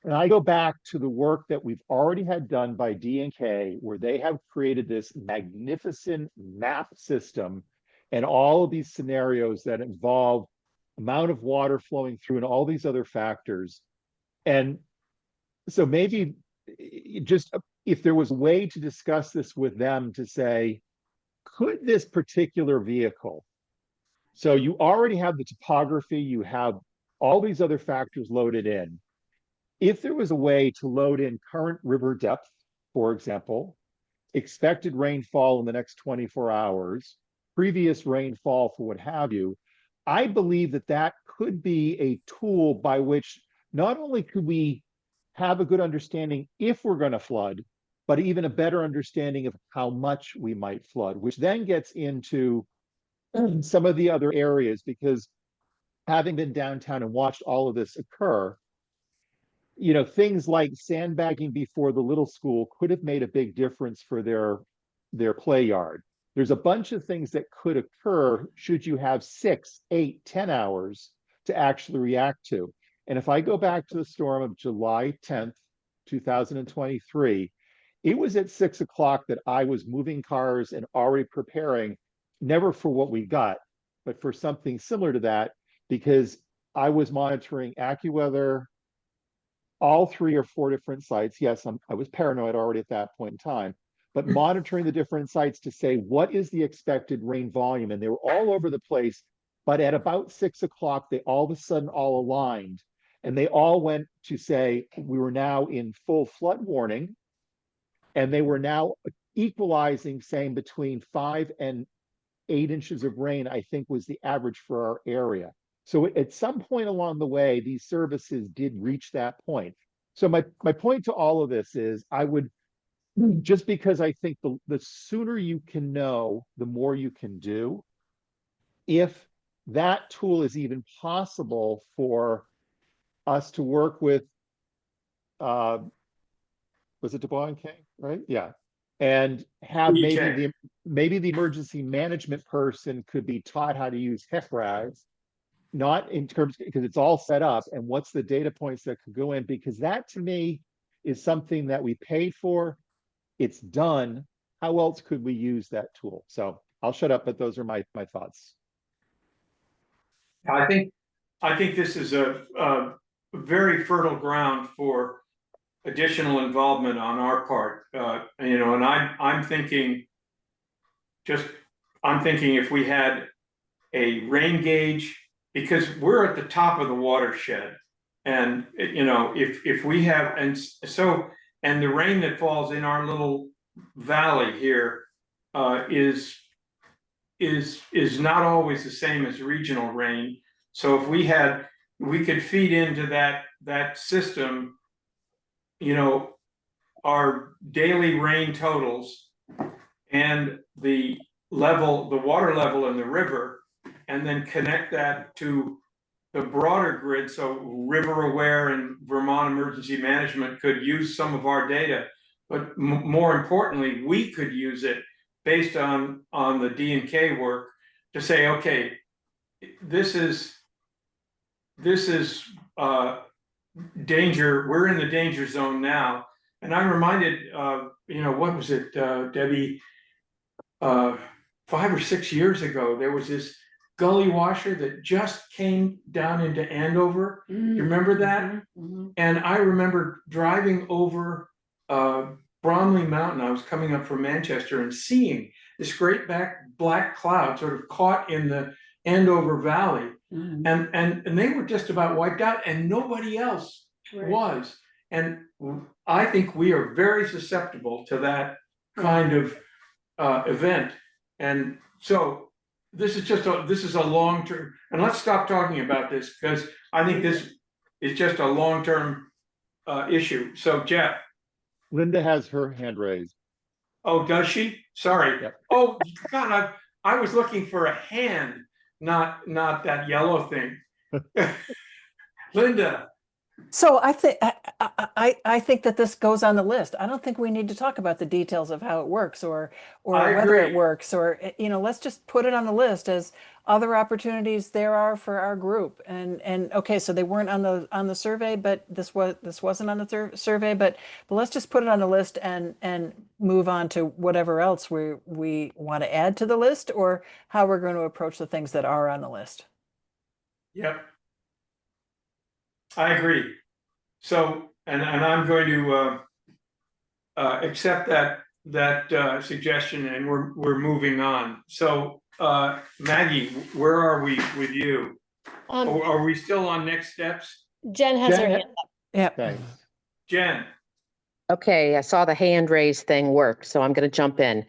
and I go back to the work that we've already had done by D&K, where they have created this magnificent map system and all of these scenarios that involve amount of water flowing through and all these other factors. And so maybe just if there was a way to discuss this with them to say, could this particular vehicle, so you already have the topography, you have all these other factors loaded in. If there was a way to load in current river depth, for example, expected rainfall in the next 24 hours, previous rainfall for what have you, I believe that that could be a tool by which not only could we have a good understanding if we're going to flood, but even a better understanding of how much we might flood, which then gets into some of the other areas, because having been downtown and watched all of this occur, things like sandbagging before the little school could have made a big difference for their play yard. There's a bunch of things that could occur should you have 6, 8, 10 hours to actually react to. And if I go back to the storm of July 10th, 2023, it was at 6 o'clock that I was moving cars and already preparing, never for what we got, but for something similar to that, because I was monitoring AccuWeather, all 3 or 4 different sites. Yes, I was paranoid already at that point in time, but monitoring the different sites to say, what is the expected rain volume? And they were all over the place. But at about 6 o'clock, they all of a sudden all aligned. And they all went to say, we were now in full flood warning. And they were now equalizing, saying between 5 and 8 inches of rain, I think was the average for our area. So at some point along the way, these services did reach that point. So my point to all of this is I would, just because I think the sooner you can know, the more you can do. If that tool is even possible for us to work with, was it DuBois King, right? Yeah. And have maybe the emergency management person could be taught how to use HECRAS, not in terms, because it's all set up, and what's the data points that could go in, because that to me is something that we paid for. it's done, how else could we use that tool? So I'll shut up, but those are my thoughts. I think this is a very fertile ground for additional involvement on our part. You know, and I'm thinking if we had a rain gauge, because we're at the top of the watershed. And, you know, if we have, and the rain that falls in our little valley here is not always the same as regional rain. So if we could feed into that system, you know, our daily rain totals and the water level in the river, and then connect that to the broader grid, so River Aware and Vermont Emergency Management could use some of our data, but more importantly, we could use it based on the D&K work to say, okay, this is danger. We're in the danger zone now. And I'm reminded, you know, what was it, Debbie? 5 or 6 years ago, there was this gully washer that just came down into Andover. You remember that? And I remember driving over Bromley Mountain. I was coming up from Manchester and seeing this great black cloud sort of caught in the Andover Valley. And they were just about wiped out, and nobody else was. And I think we are very susceptible to that kind of event. And so this is a long-term, and let's stop talking about this, because I think this is just a long-term issue. So Jeff. Linda has her hand raised. Oh, does she? Sorry. Yep. Oh, God, I was looking for a hand, not that yellow thing. Linda. So I think that this goes on the list. I don't think we need to talk about the details of how it works or whether it works, or, you know, let's just put it on the list as other opportunities there are for our group. And okay, so they weren't on the survey, but this wasn't on the survey, but let's just put it on the list and move on to whatever else we want to add to the list, or how we're going to approach the things that are on the list. Yep. I agree. So, and I'm going to accept that suggestion, and we're moving on. So, Maggie, where are we with you? Are we still on next steps? Jen has her hand up. Yeah. Thanks. Jen. Okay, I saw the hand raise thing work, so I'm going to jump in.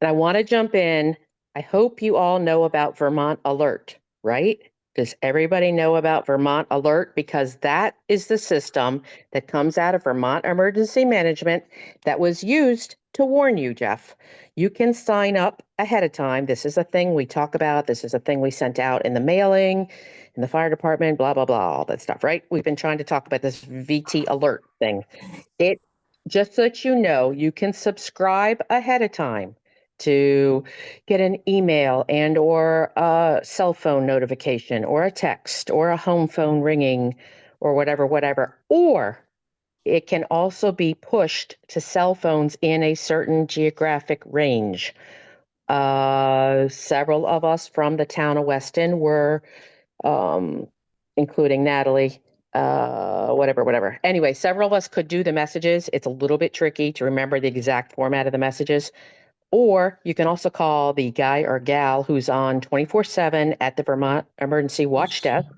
And I want to jump in. I hope you all know about Vermont Alert, right? Does everybody know about Vermont Alert? Because that is the system that comes out of Vermont Emergency Management that was used to warn you, Jeff. You can sign up ahead of time. This is a thing we talk about. This is a thing we sent out in the mailing, in the fire department, blah, blah, blah, all that stuff, right? We've been trying to talk about this VT Alert thing. Just so that you know, you can subscribe ahead of time to get an email and or a cell phone notification or a text or a home phone ringing or whatever. Or it can also be pushed to cell phones in a certain geographic range. Several of us from the town of Weston were, including Natalie, whatever. Anyway, several of us could do the messages. It's a little bit tricky to remember the exact format of the messages. Or you can also call the guy or gal who's on 24/7 at the Vermont Emergency Watch Desk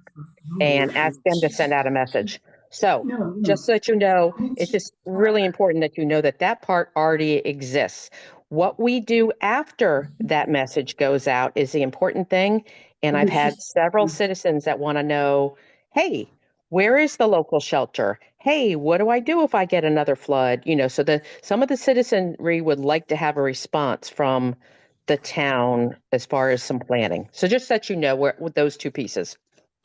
and ask them to send out a message. So just so that you know, it's just really important that you know that part already exists. What we do after that message goes out is the important thing. And I've had several citizens that want to know, hey, where is the local shelter? Hey, what do I do if I get another flood? You know, so some of the citizenry would like to have a response from the town as far as some planning. So just so that you know with those two pieces.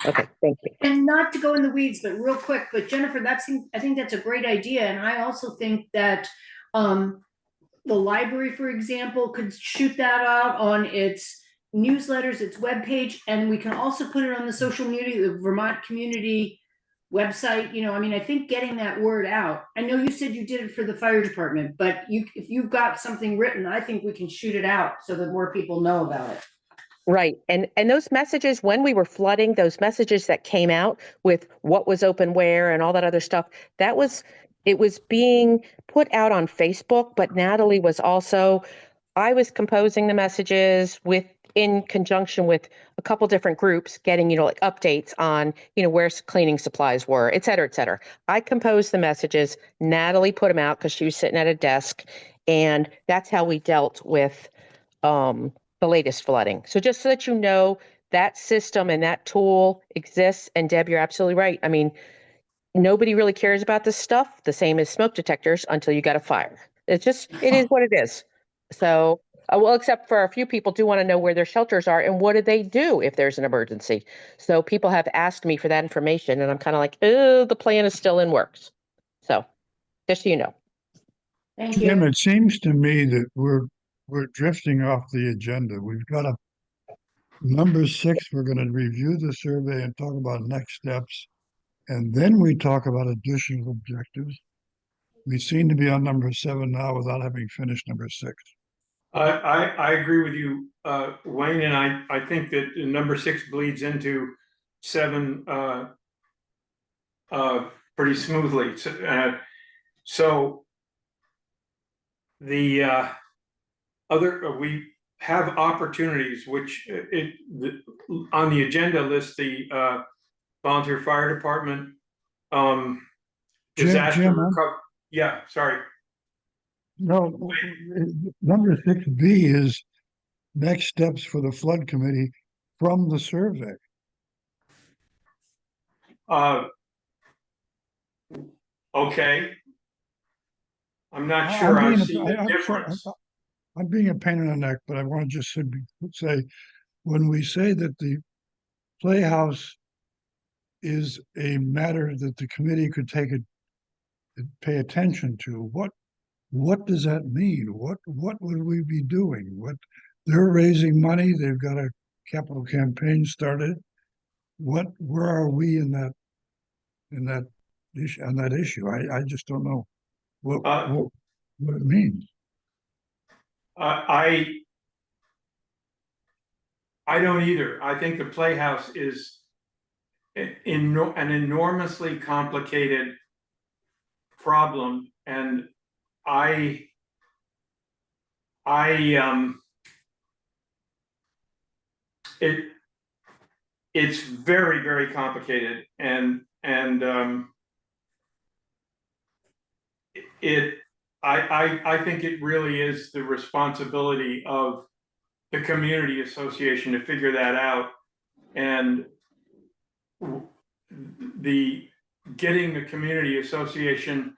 Okay, thank you. And not to go in the weeds, but real quick, but Jennifer, I think that's a great idea. And I also think that the library, for example, could shoot that out on its newsletters, its webpage, and we can also put it on the social media, the Vermont Community website, you know, I mean, I think getting that word out. I know you said you did it for the fire department, but if you've got something written, I think we can shoot it out so that more people know about it. Right. And those messages, when we were flooding, those messages that came out with what was open where and all that other stuff, it was being put out on Facebook, but Natalie was also, I was composing the messages in conjunction with a couple different groups, getting, like updates on, where cleaning supplies were, et cetera, et cetera. I composed the messages. Natalie put them out because she was sitting at a desk, and that's how we dealt with the latest flooding. So just so that you know, that system and that tool exists. And Deb, you're absolutely right. I mean, nobody really cares about this stuff, the same as smoke detectors, until you got a fire. It is what it is. So, well, except for a few people do want to know where their shelters are and what do they do if there's an emergency. So people have asked me for that information, and I'm kind of like, oh, the plan is still in works. So just so you know. Thank Jim, you. it seems to me that we're drifting off the agenda. We've got number 6, we're going to review the survey and talk about next steps. And then we talk about additional objectives. We seem to be on number 7 now without having finished number 6. I agree with you, Wayne, and I think that number 6 bleeds into 7 pretty smoothly. So the we have opportunities which on the agenda list, the volunteer fire department, disaster Jim, recovery. Yeah, sorry. no, number 6B is next steps for the flood committee from the survey. Okay. I'm not sure I see the difference. I'm being a pain in the neck, but I want to just say, when we say that the Playhouse is a matter that the committee could pay attention to, what does that mean? What would we be doing? They're raising money, they've got a capital campaign started. Where are we in that issue, on that issue? I just don't know what it means. I don't either. I think the Playhouse is an enormously complicated problem, and it's very, very complicated, and I think it really is the responsibility of the community association to figure that out, and getting the community association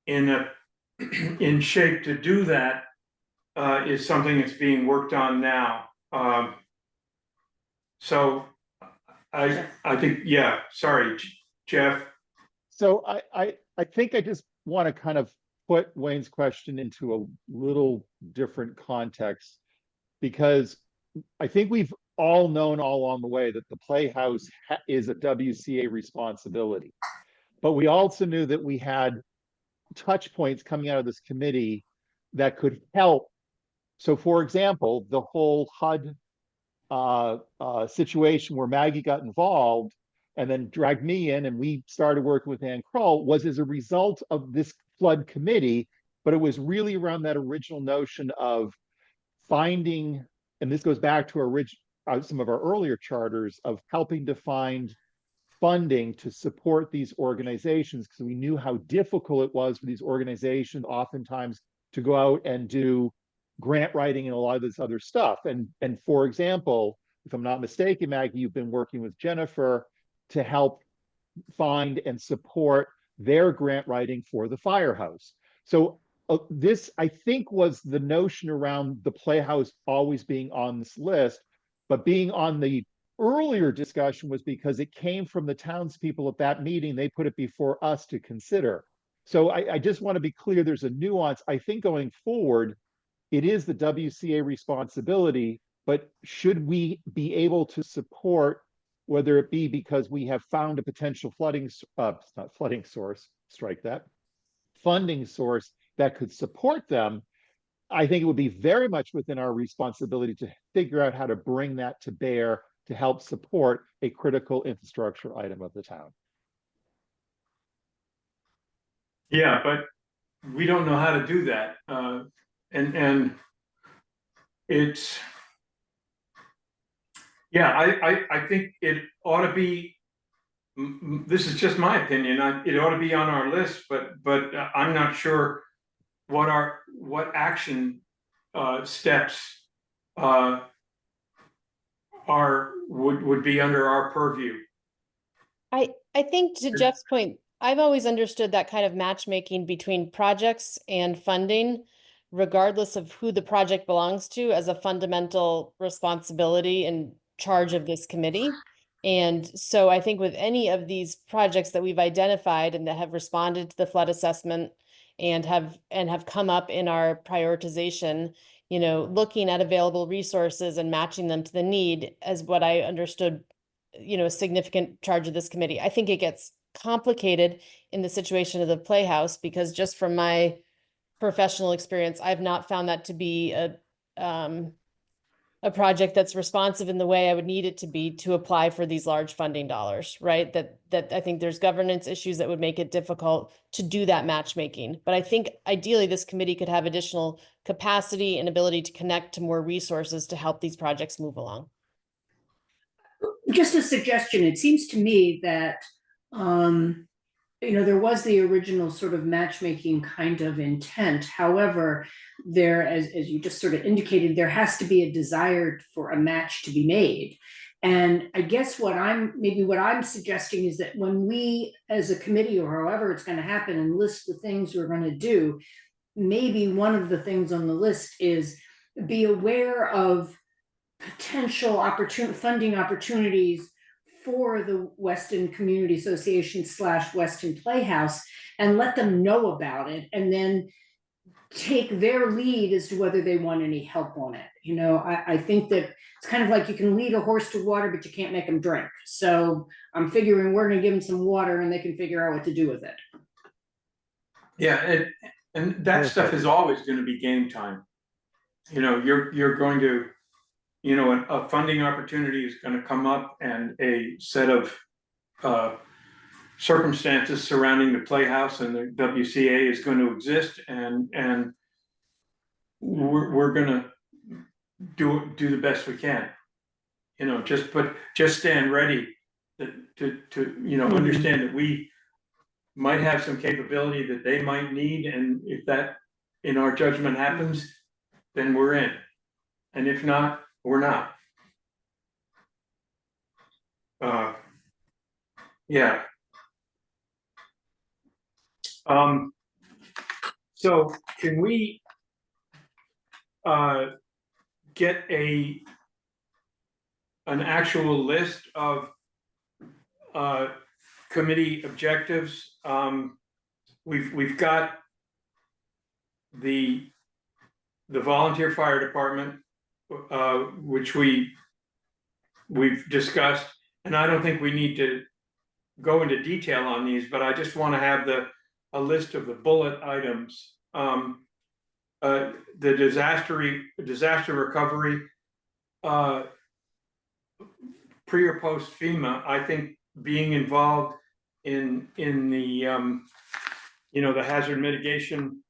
in shape to do that is something that's being worked on now. So I think, yeah, sorry, Jeff. So I think I just want to kind of put Wayne's question into a little different context, because I think we've all known all along the way that the Playhouse is a WCA responsibility. But we also knew that we had touch points coming out of this committee that could help. So for example, the whole HUD situation where Maggie got involved and then dragged me in, and we started working with Ann Kroll, was as a result of this flood committee, but it was really around that original notion of finding, and this goes back to some of our earlier charters, of helping to find funding to support these organizations, because we knew how difficult it was for these organizations oftentimes to go out and do grant writing and a lot of this other stuff. And for example, if I'm not mistaken, Maggie, you've been working with Jennifer to help find and support their grant writing for the firehouse. So this, I think, was the notion around the Playhouse always being on this list, but being on the earlier discussion was because it came from the townspeople at that meeting. They put it before us to consider. So I just want to be clear, there's a nuance. I think going forward, it is the WCA responsibility, but should we be able to support whether it be because we have found a potential not flooding source, strike that, funding source that could support them, I think it would be very much within our responsibility to figure out how to bring that to bear to help support a critical infrastructure item of the town. Yeah, but we don't know how to do that. And it's, yeah, I think it ought to be, this is just my opinion, it ought to be on our list, but I'm not sure what action steps would be under our purview. I think to Jeff's point, I've always understood that kind of matchmaking between projects and funding, regardless of who the project belongs to, as a fundamental responsibility and charge of this committee. And so I think with any of these projects that we've identified and that have responded to the flood assessment and have come up in our prioritization, you know, looking at available resources and matching them to the need as what I understood, you know, a significant charge of this committee. I think it gets complicated in the situation of the Playhouse because just from my professional experience, I've not found that to be a project that's responsive in the way I would need it to be to apply for these large funding dollars, right? That I think there's governance issues that would make it difficult to do that matchmaking. But I think ideally this committee could have additional capacity and ability to connect to more resources to help these projects move along. Just a suggestion, it seems to me that, you know, there was the original sort of matchmaking kind of intent. However, there, as you just sort of indicated, there has to be a desire for a match to be made. And I guess what I'm suggesting is that when we, as a committee or however it's going to happen, and list the things we're going to do, maybe one of the things on the list is be aware of potential funding opportunities for the Weston Community Association / Weston Playhouse, and let them know about it, and then take their lead as to whether they want any help on it. You know, I think that it's kind of like you can lead a horse to water, but you can't make them drink. So I'm figuring we're going to give them some water and they can figure out what to do with it. Yeah, and that stuff is always going to be game time. You know, you're going to, you know, a funding opportunity is going to come up, and a set of circumstances surrounding the Playhouse and the WCA is going to exist, and we're going to do the best we can. You know, just stand ready to you know, understand that we might have some capability that they might need, and if that in our judgment happens, then we're in, and if not, we're not. Yeah. So can we get an actual list of committee objectives? We've got the volunteer fire department, which we've discussed, and I don't think we need to go into detail on these, but I just want to have a list of the bullet items. The disaster recovery, pre or post FEMA. I think being involved in the you know, the hazard mitigation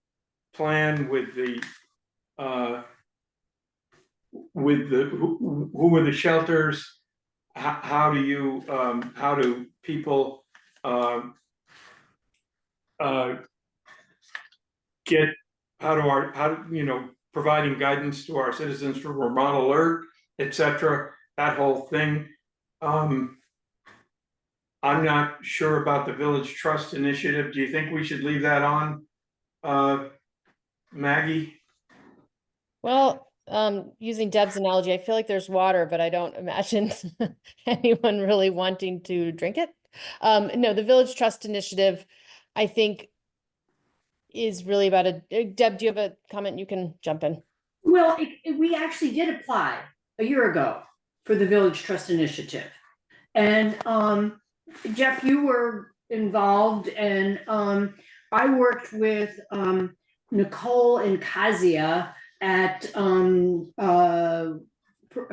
plan with the who are the shelters, how do people get, you know, providing guidance to our citizens for Vermont Alert, etc. That whole thing. I'm not sure about the Village Trust Initiative. Do you think we should leave that on, Maggie? Well, using Deb's analogy, I feel like there's water, but I don't imagine anyone really wanting to drink it. No, the Village Trust Initiative, I think, is really about Deb, do you have a comment? You can jump in. Well, we actually did apply a year ago for the Village Trust Initiative. And Jeff, you were involved, and I worked with Nicole and Kazia at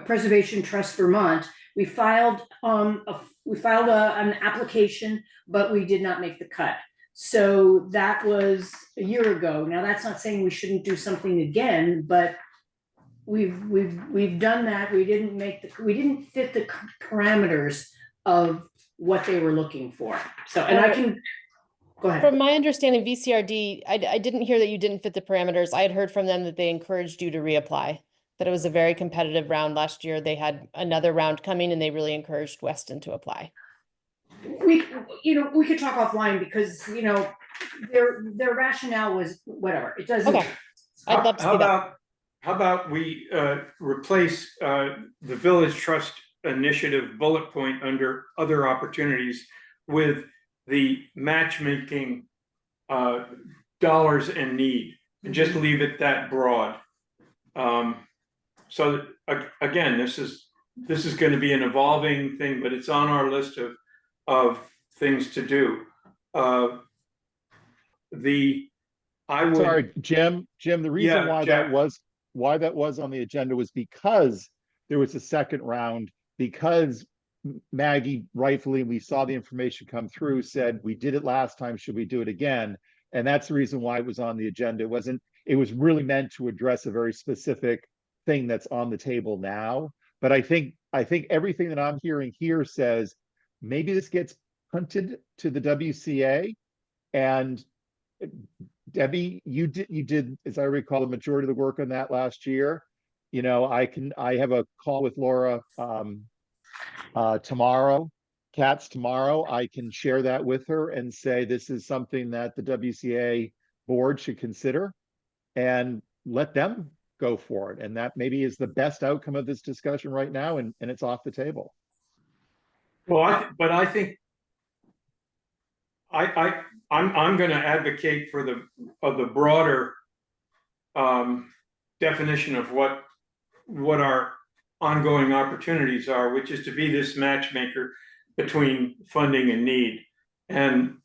Preservation Trust Vermont. We filed an application, but we did not make the cut. So that was a year ago. Now, that's not saying we shouldn't do something again, but we've done that. We didn't fit the parameters of what they were looking for. So, and I can go ahead. From my understanding, VCRD, I didn't hear that you didn't fit the parameters. I had heard from them that they encouraged you to reapply, that it was a very competitive round last year. They had another round coming and they really encouraged Weston to apply. We could talk offline because, their rationale was whatever. It doesn't. Okay. I'd love to see that. How about we replace the Village Trust Initiative bullet point under other opportunities with the matchmaking dollars and need, and just leave it that broad. So again, this is going to be an evolving thing, but it's on our list of things to do. Sorry, Jim, the reason why Jack. that was on the agenda was because there was a second round, because Maggie rightfully, we saw the information come through, said we did it last time, should we do it again? And that's the reason why it was on the agenda. It was really meant to address a very specific thing that's on the table now. But I think everything that I'm hearing here says maybe this gets punted to the WCA. And Debbie, you did, as I recall, the majority of the work on that last year. I have a call with Laura tomorrow, Katz tomorrow. I can share that with her and say this is something that the WCA board should consider and let them go for it. And that maybe is the best outcome of this discussion right now, and it's off the table. Well, I think I'm going to advocate for the broader definition of what our ongoing opportunities are, which is to be this matchmaker between funding and need, and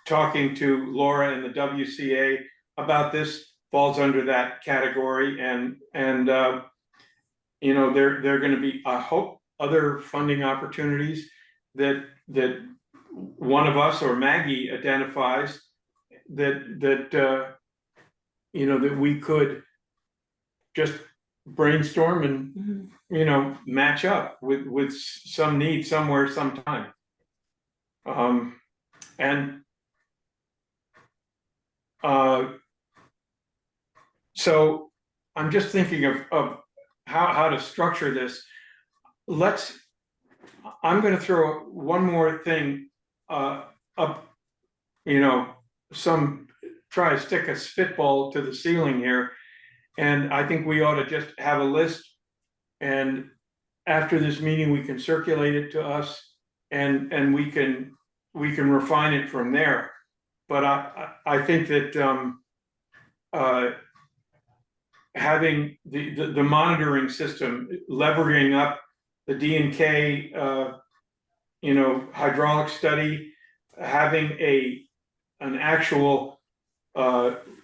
talking to Laura and the WCA about this falls under that category, and there are going to be, I hope, other funding opportunities that one of us or Maggie identifies that we could just brainstorm and match up with some need somewhere sometime. So I'm just thinking of how to structure this. I'm going to throw one more thing up, try to stick a spitball to the ceiling here. And I think we ought to just have a list, and after this meeting, we can circulate it to us, and we can refine it from there. But I think that having the monitoring system, leveraging up the D&K, hydraulic study, having an actual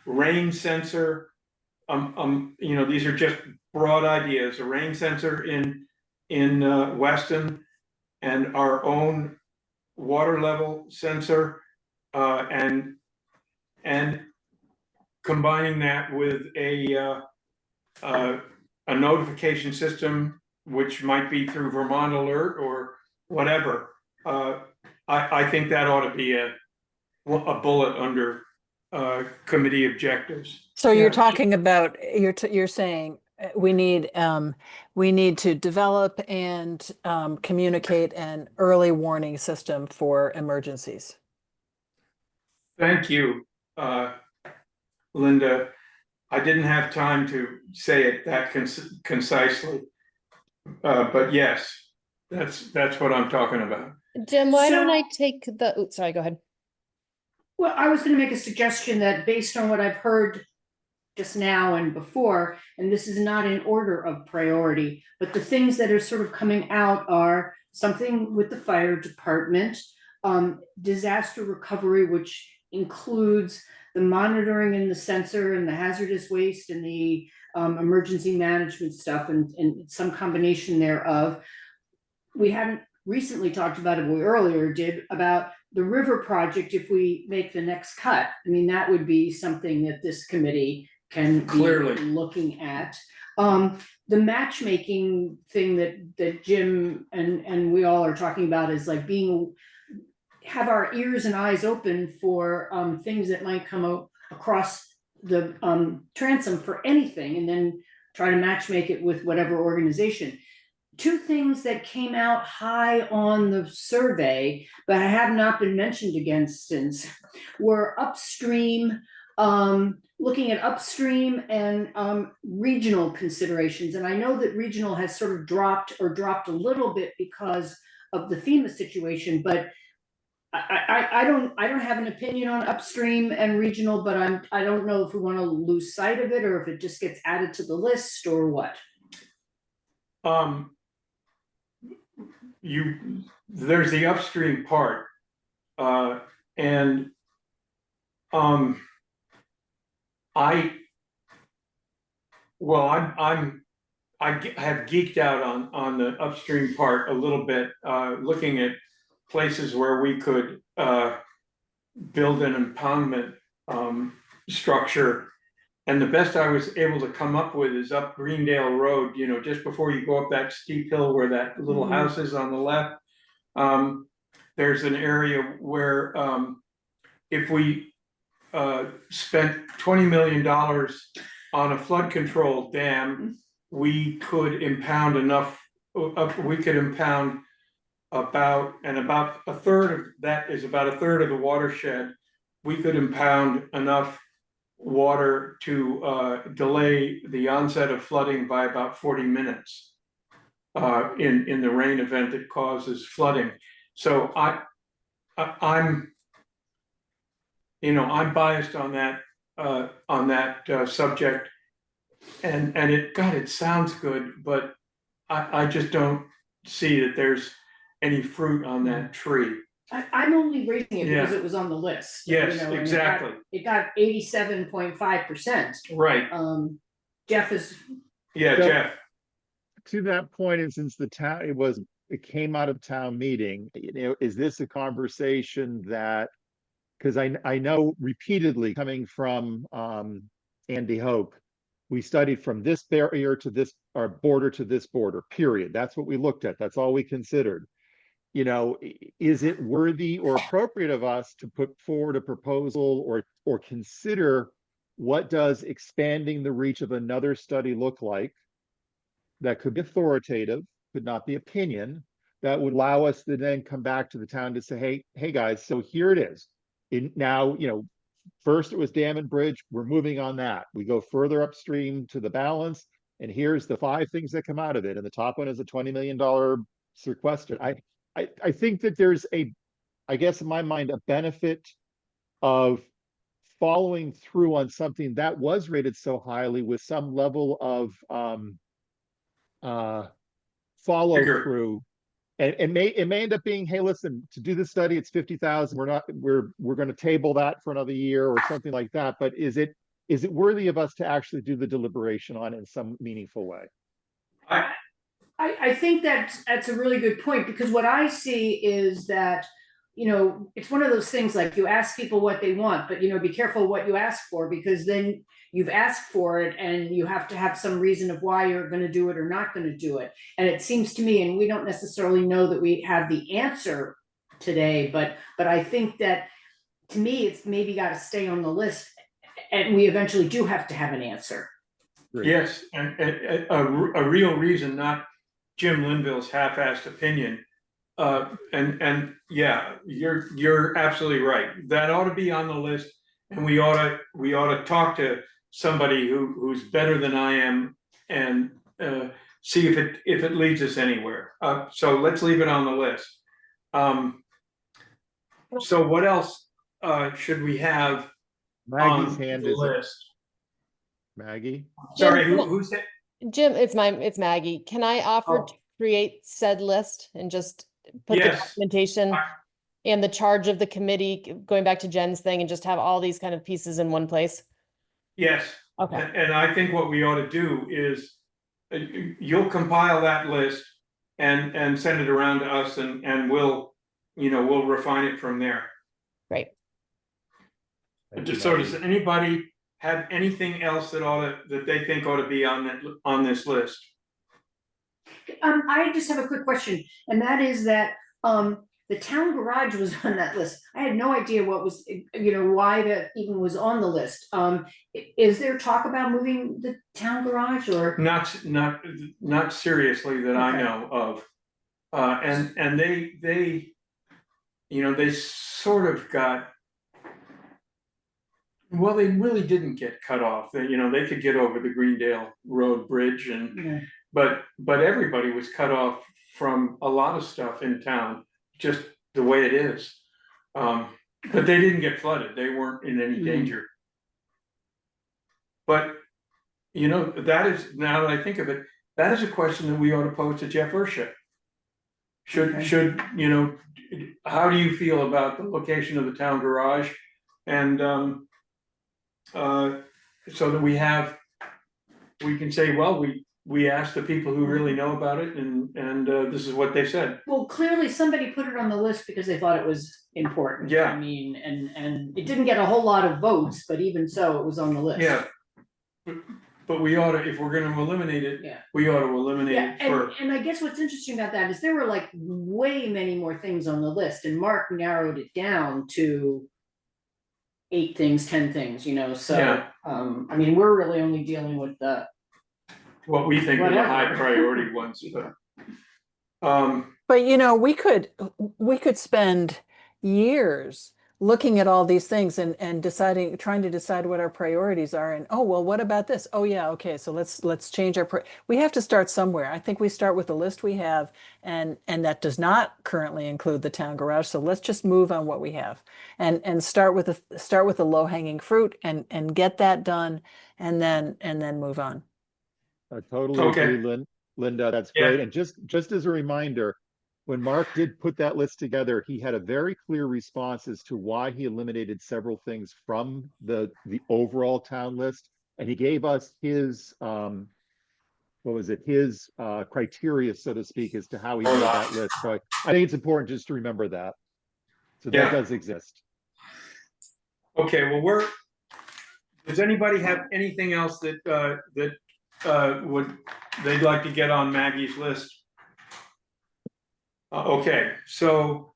rain sensor. These are just broad ideas. A rain sensor in Weston, and our own water level sensor, and combining that with a notification system, which might be through Vermont Alert or whatever. I think that ought to be a bullet under committee objectives. So you're talking about, you're saying we need to develop and communicate an early warning system for emergencies. Thank you, Linda. I didn't have time to say it that concisely, but yes, that's what I'm talking about. Jim, why don't I take the, sorry, go ahead. Well, I was going to make a suggestion that based on what I've heard just now and before, and this is not in order of priority, but the things that are sort of coming out are something with the fire department, disaster recovery, which includes the monitoring and the sensor and the hazardous waste and the emergency management stuff and some combination thereof. We haven't recently talked about it, we earlier did, about the river project. If we make the next cut, I mean, that would be something that this committee can be Clearly. looking at. The matchmaking thing that Jim and we all are talking about is like have our ears and eyes open for things that might come across the transom for anything, and then try to matchmake it with whatever organization. Two things that came out high on the survey, but have not been mentioned again since, were upstream, looking at upstream and regional considerations. And I know that regional has sort of dropped a little bit because of the FEMA situation, but I don't have an opinion on upstream and regional, but I don't know if we want to lose sight of it or if it just gets added to the list or what. There's the upstream part, and I have geeked out on the upstream part a little bit, looking at places where we could build an impoundment structure. And the best I was able to come up with is up Greendale Road, you know, just before you go up that steep hill where that little house is on the left. There's an area where if we spent $20 million on a flood control dam, we could impound enough, about a third of that is about a third of the watershed. We could impound enough water to delay the onset of flooding by about 40 minutes in the rain event that causes flooding. So I'm biased on that subject, and it sounds good, but I just don't see that there's any fruit on that tree. I'm only raising it because Yeah. it was on the list. Yes, and exactly. It got 87.5%. Right. Jeff is. Yeah, So- Jeff. To that point, and since it came out of town meeting, you know, is this a conversation that, because I know repeatedly coming from Andy Hope, we studied from this barrier to this, or border to this border, period. That's what we looked at. That's all we considered. You know, is it worthy or appropriate of us to put forward a proposal or consider what does expanding the reach of another study look like? That could be authoritative, could not be opinion, that would allow us to then come back to the town to say, hey guys, so here it is. Now, you know, first it was dam and bridge, we're moving on that. We go further upstream to the balance, and here's the 5 things that come out of it. And the top one is a $20 million sequester. I think that there's I guess in my mind, a benefit of following through on something that was rated so highly with some level of follow through. And it may end up being, hey, listen, to do this study, it's 50,000. We're going to table that for another year or something like that. But is it worthy of us to actually do the deliberation on it in some meaningful way? I think that's a really good point, because what I see is that, you know, it's one of those things like you ask people what they want, but, you know, be careful what you ask for, because then you've asked for it and you have to have some reason of why you're going to do it or not going to do it. And it seems to me, and we don't necessarily know that we have the answer today, but I think that, to me, it's maybe got to stay on the list, and we eventually do have to have an answer. Great. Yes, and a real reason, not Jim Linville's half-assed opinion. And yeah, you're absolutely right. That ought to be on the list, and we ought to talk to somebody who's better than I am and see if it leads us anywhere. So let's leave it on the list. So what else should we have Maggie's on hand the is list? Maggie? Sorry, Jim, who said? Jim, it's Maggie. Can I offer Oh. to create said list and just put the Yes. documentation I- and the charge of the committee, going back to Jen's thing, and just have all these kind of pieces in one place? Yes, Okay, and I think what we ought to do is, you'll compile that list and send it around to us and we'll, we'll refine it from there. great. Thank you, So does Maggie. anybody have anything else that they think ought to be on this list? I just have a quick question, and that is that, the town garage was on that list. I had no idea what was, why that even was on the list. Is there talk about moving the town garage or? Not seriously that I Okay. know of. And they sort of got, well, they really didn't get cut off. They could get over the Greendale Road Bridge Yeah. but everybody was cut off from a lot of stuff in town, just the way it is. But they didn't get flooded. They weren't in any danger. But, that is, now that I think of it, that is a question that we ought to pose to Jeff Urship. Should, how do you feel about the location of the town garage? And, so that we can say, well, we asked the people who really know about it and this is what they said. Well, clearly somebody put it on the list because they thought it was important. Yeah. I mean, and it didn't get a whole lot of votes, but even so, it was on the list. Yeah. But we ought to, if we're gonna eliminate it, Yeah. we ought to eliminate Yeah, it for, and I guess what's interesting about that is there were like way many more things on the list, and Mark narrowed it down to 8 things, 10 things, so, Yeah. I mean, we're really only dealing with the, what we think are the Whatever. high priority ones, but. But we could spend years looking at all these things and trying to decide what our priorities are. And, oh, well, what about this? Oh, yeah, okay, so let's change we have to start somewhere. I think we start with the list we have, and that does not currently include the town garage. So let's just move on what we have and start with the low hanging fruit and get that done, and then move on. I totally Okay. agree, Linda. That's Yeah. great. And just as a reminder, when Mark did put that list together, he had a very clear response as to why he eliminated several things from the overall town list. And he gave us his his criteria, so to speak, as to how he made that list. So I think it's important just to remember that. So Yeah. that does exist. Okay, well, does anybody have anything else that they'd like to get on Maggie's list? Okay, so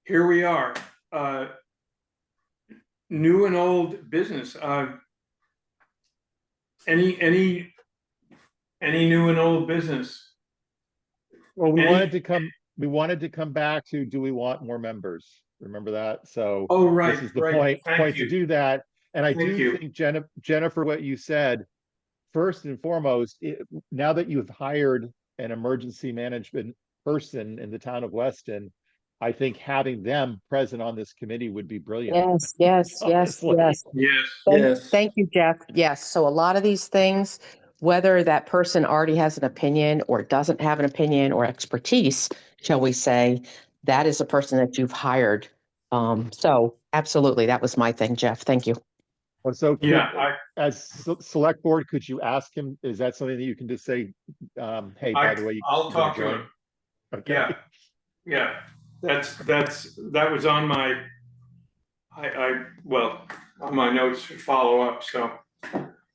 here we are, new and old business. Any new and old business? Well, we Any- wanted to come back to, do we want more members? Remember that? So Oh, right, this is the right. point Thank to you. do that. And I Thank do you. think, Jennifer, what you said, first and foremost, now that you've hired an emergency management person in the town of Weston, I think having them present on this committee would be brilliant. Yes. Honestly. Yes. Thank you, Jeff. Yes, so a lot of these things, whether that person already has an opinion or doesn't have an opinion or expertise, shall we say, that is a person that you've hired. So absolutely, that was my thing, Jeff. Thank you. Well, so Yeah, as select board, could you ask him, is that something that you can just say, hey, by the way, I'll you're gonna talk to join? him. Okay. Yeah, that was on my, on my notes to follow up, so.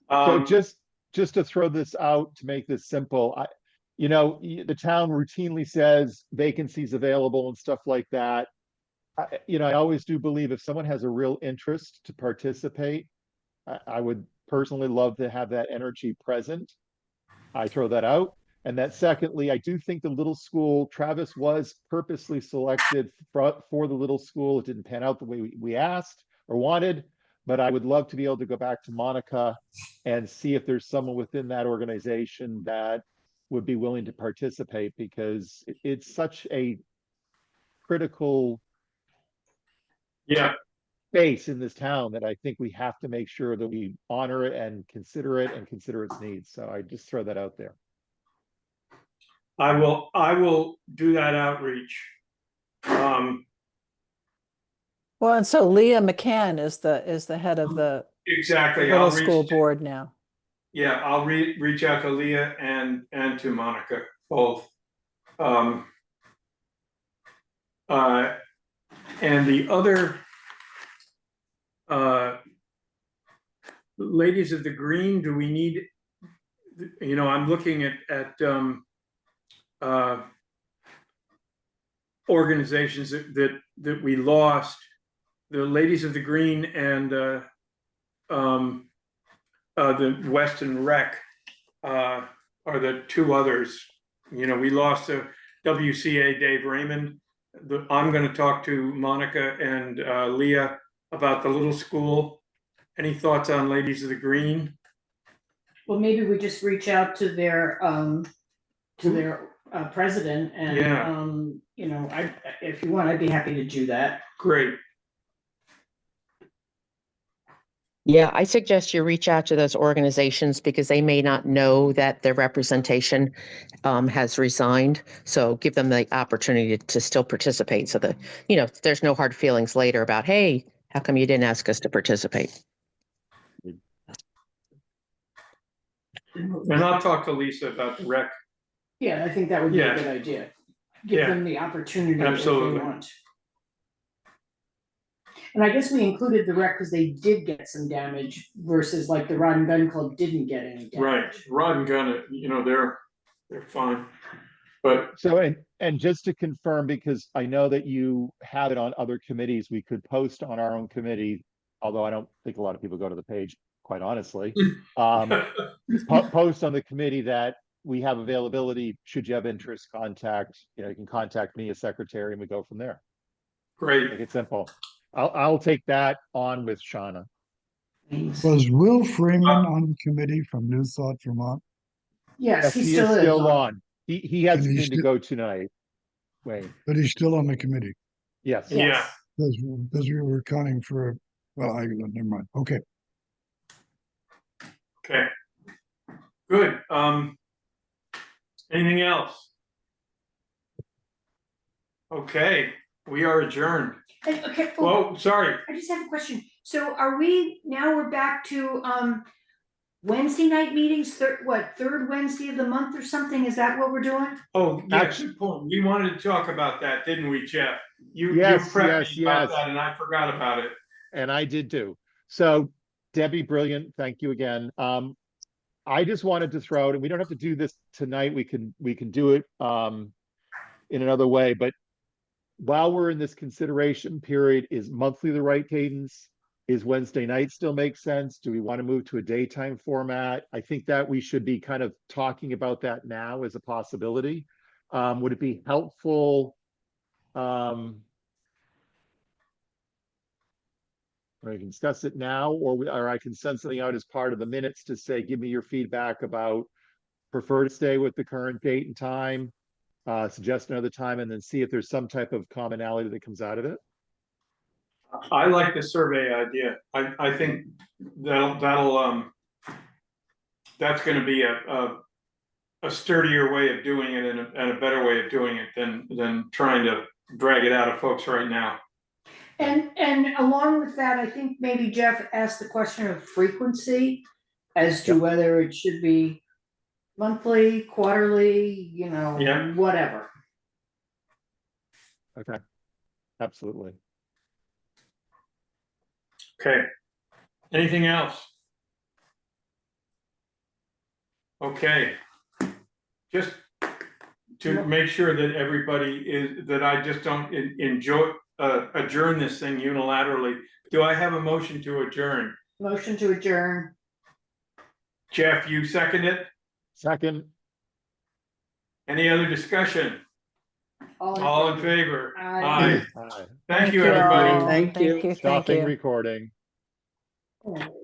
So just to throw this out, to make this simple, the town routinely says vacancies available and stuff like that. I always do believe if someone has a real interest to participate, I would personally love to have that energy present. I throw that out. And that secondly, I do think the little school, Travis was purposely selected for the little school. It didn't pan out the way we asked or wanted, but I would love to be able to go back to Monica and see if there's someone within that organization that would be willing to participate, because it's such a critical Yeah, space in this town that I think we have to make sure that we honor it and consider its needs. So I just throw that out there. I will do that outreach. Well, and so Leah McCann is the head of the Exactly. middle I'll school reach, board now. yeah, I'll reach out to Leah and to Monica both. And the other ladies of the green, do we need, I'm looking at organizations that we lost. The ladies of the green and the Weston Rec are the two others. We lost WCA Dave Raymond. I'm going to talk to Monica and Leah about the little school. Any thoughts on Ladies of the Green? Well, maybe we just reach out to their president and, Yeah. if you want, I'd be happy to do that. Great. Yeah, I suggest you reach out to those organizations because they may not know that their representation has resigned. So give them the opportunity to still participate so that, there's no hard feelings later about, hey, how come you didn't ask us to participate? And I'll talk to Lisa about the rec. Yeah, I think that would be Yeah. a good idea. Give Yeah. them the opportunity if they Absolutely. want. And I guess we included the rec because they did get some damage versus like the Rod and Gun Club didn't get any damage. Right. Rod and Gun, they're fine. But So, and just to confirm, because I know that you have it on other committees, we could post on our own committee, although I don't think a lot of people go to the page, quite honestly. Post on the committee that we have availability. Should you have interest, you can contact me as secretary and we go from there. great. Make it simple. I'll take that on with Shauna. Was Will Freeman on the committee from New Thought, Vermont? Yes, he He still is is still on. He has And he's something to go tonight. Wait, But he's still on the committee, yes. Yeah. because we were counting for, never mind, okay. Okay. Good. Anything else? Okay, we are adjourned. Okay, Whoa, sorry. I just have a question. So we're back to Wednesday night meetings, third Wednesday of the month or something? Is that what we're doing? Oh, yeah, Actually- good point. We wanted to talk about that, didn't we, Jeff? You Yes, prepped yes, me about yes. that and I forgot about it. And I did too. So Debbie, brilliant. Thank you again. I just wanted to throw out, and we don't have to do this tonight. We can do it in another way, but while we're in this consideration period, is monthly the right cadence? Is Wednesday night still make sense? Do we want to move to a daytime format? I think that we should be kind of talking about that now as a possibility. Would it be helpful? I can discuss it now, or I can send something out as part of the minutes to say, give me your feedback about prefer to stay with the current date and time, suggest another time, and then see if there's some type of commonality that comes out of it. I like the survey idea. I think that's gonna be a sturdier way of doing it and a better way of doing it than trying to drag it out of folks right now. And along with that, I think maybe Jeff asked the question of frequency as to whether it should be monthly, quarterly, Yeah. whatever. Okay, absolutely. Okay. Anything else? Okay. Just to make sure that everybody that I just don't adjourn this thing unilaterally. Do I have a motion to adjourn? Motion to adjourn. Jeff, you second it? Second. Any other discussion? All in favor? Aye. Aye. Thank you, everybody. all. Thank you. Stopping recording. Oh.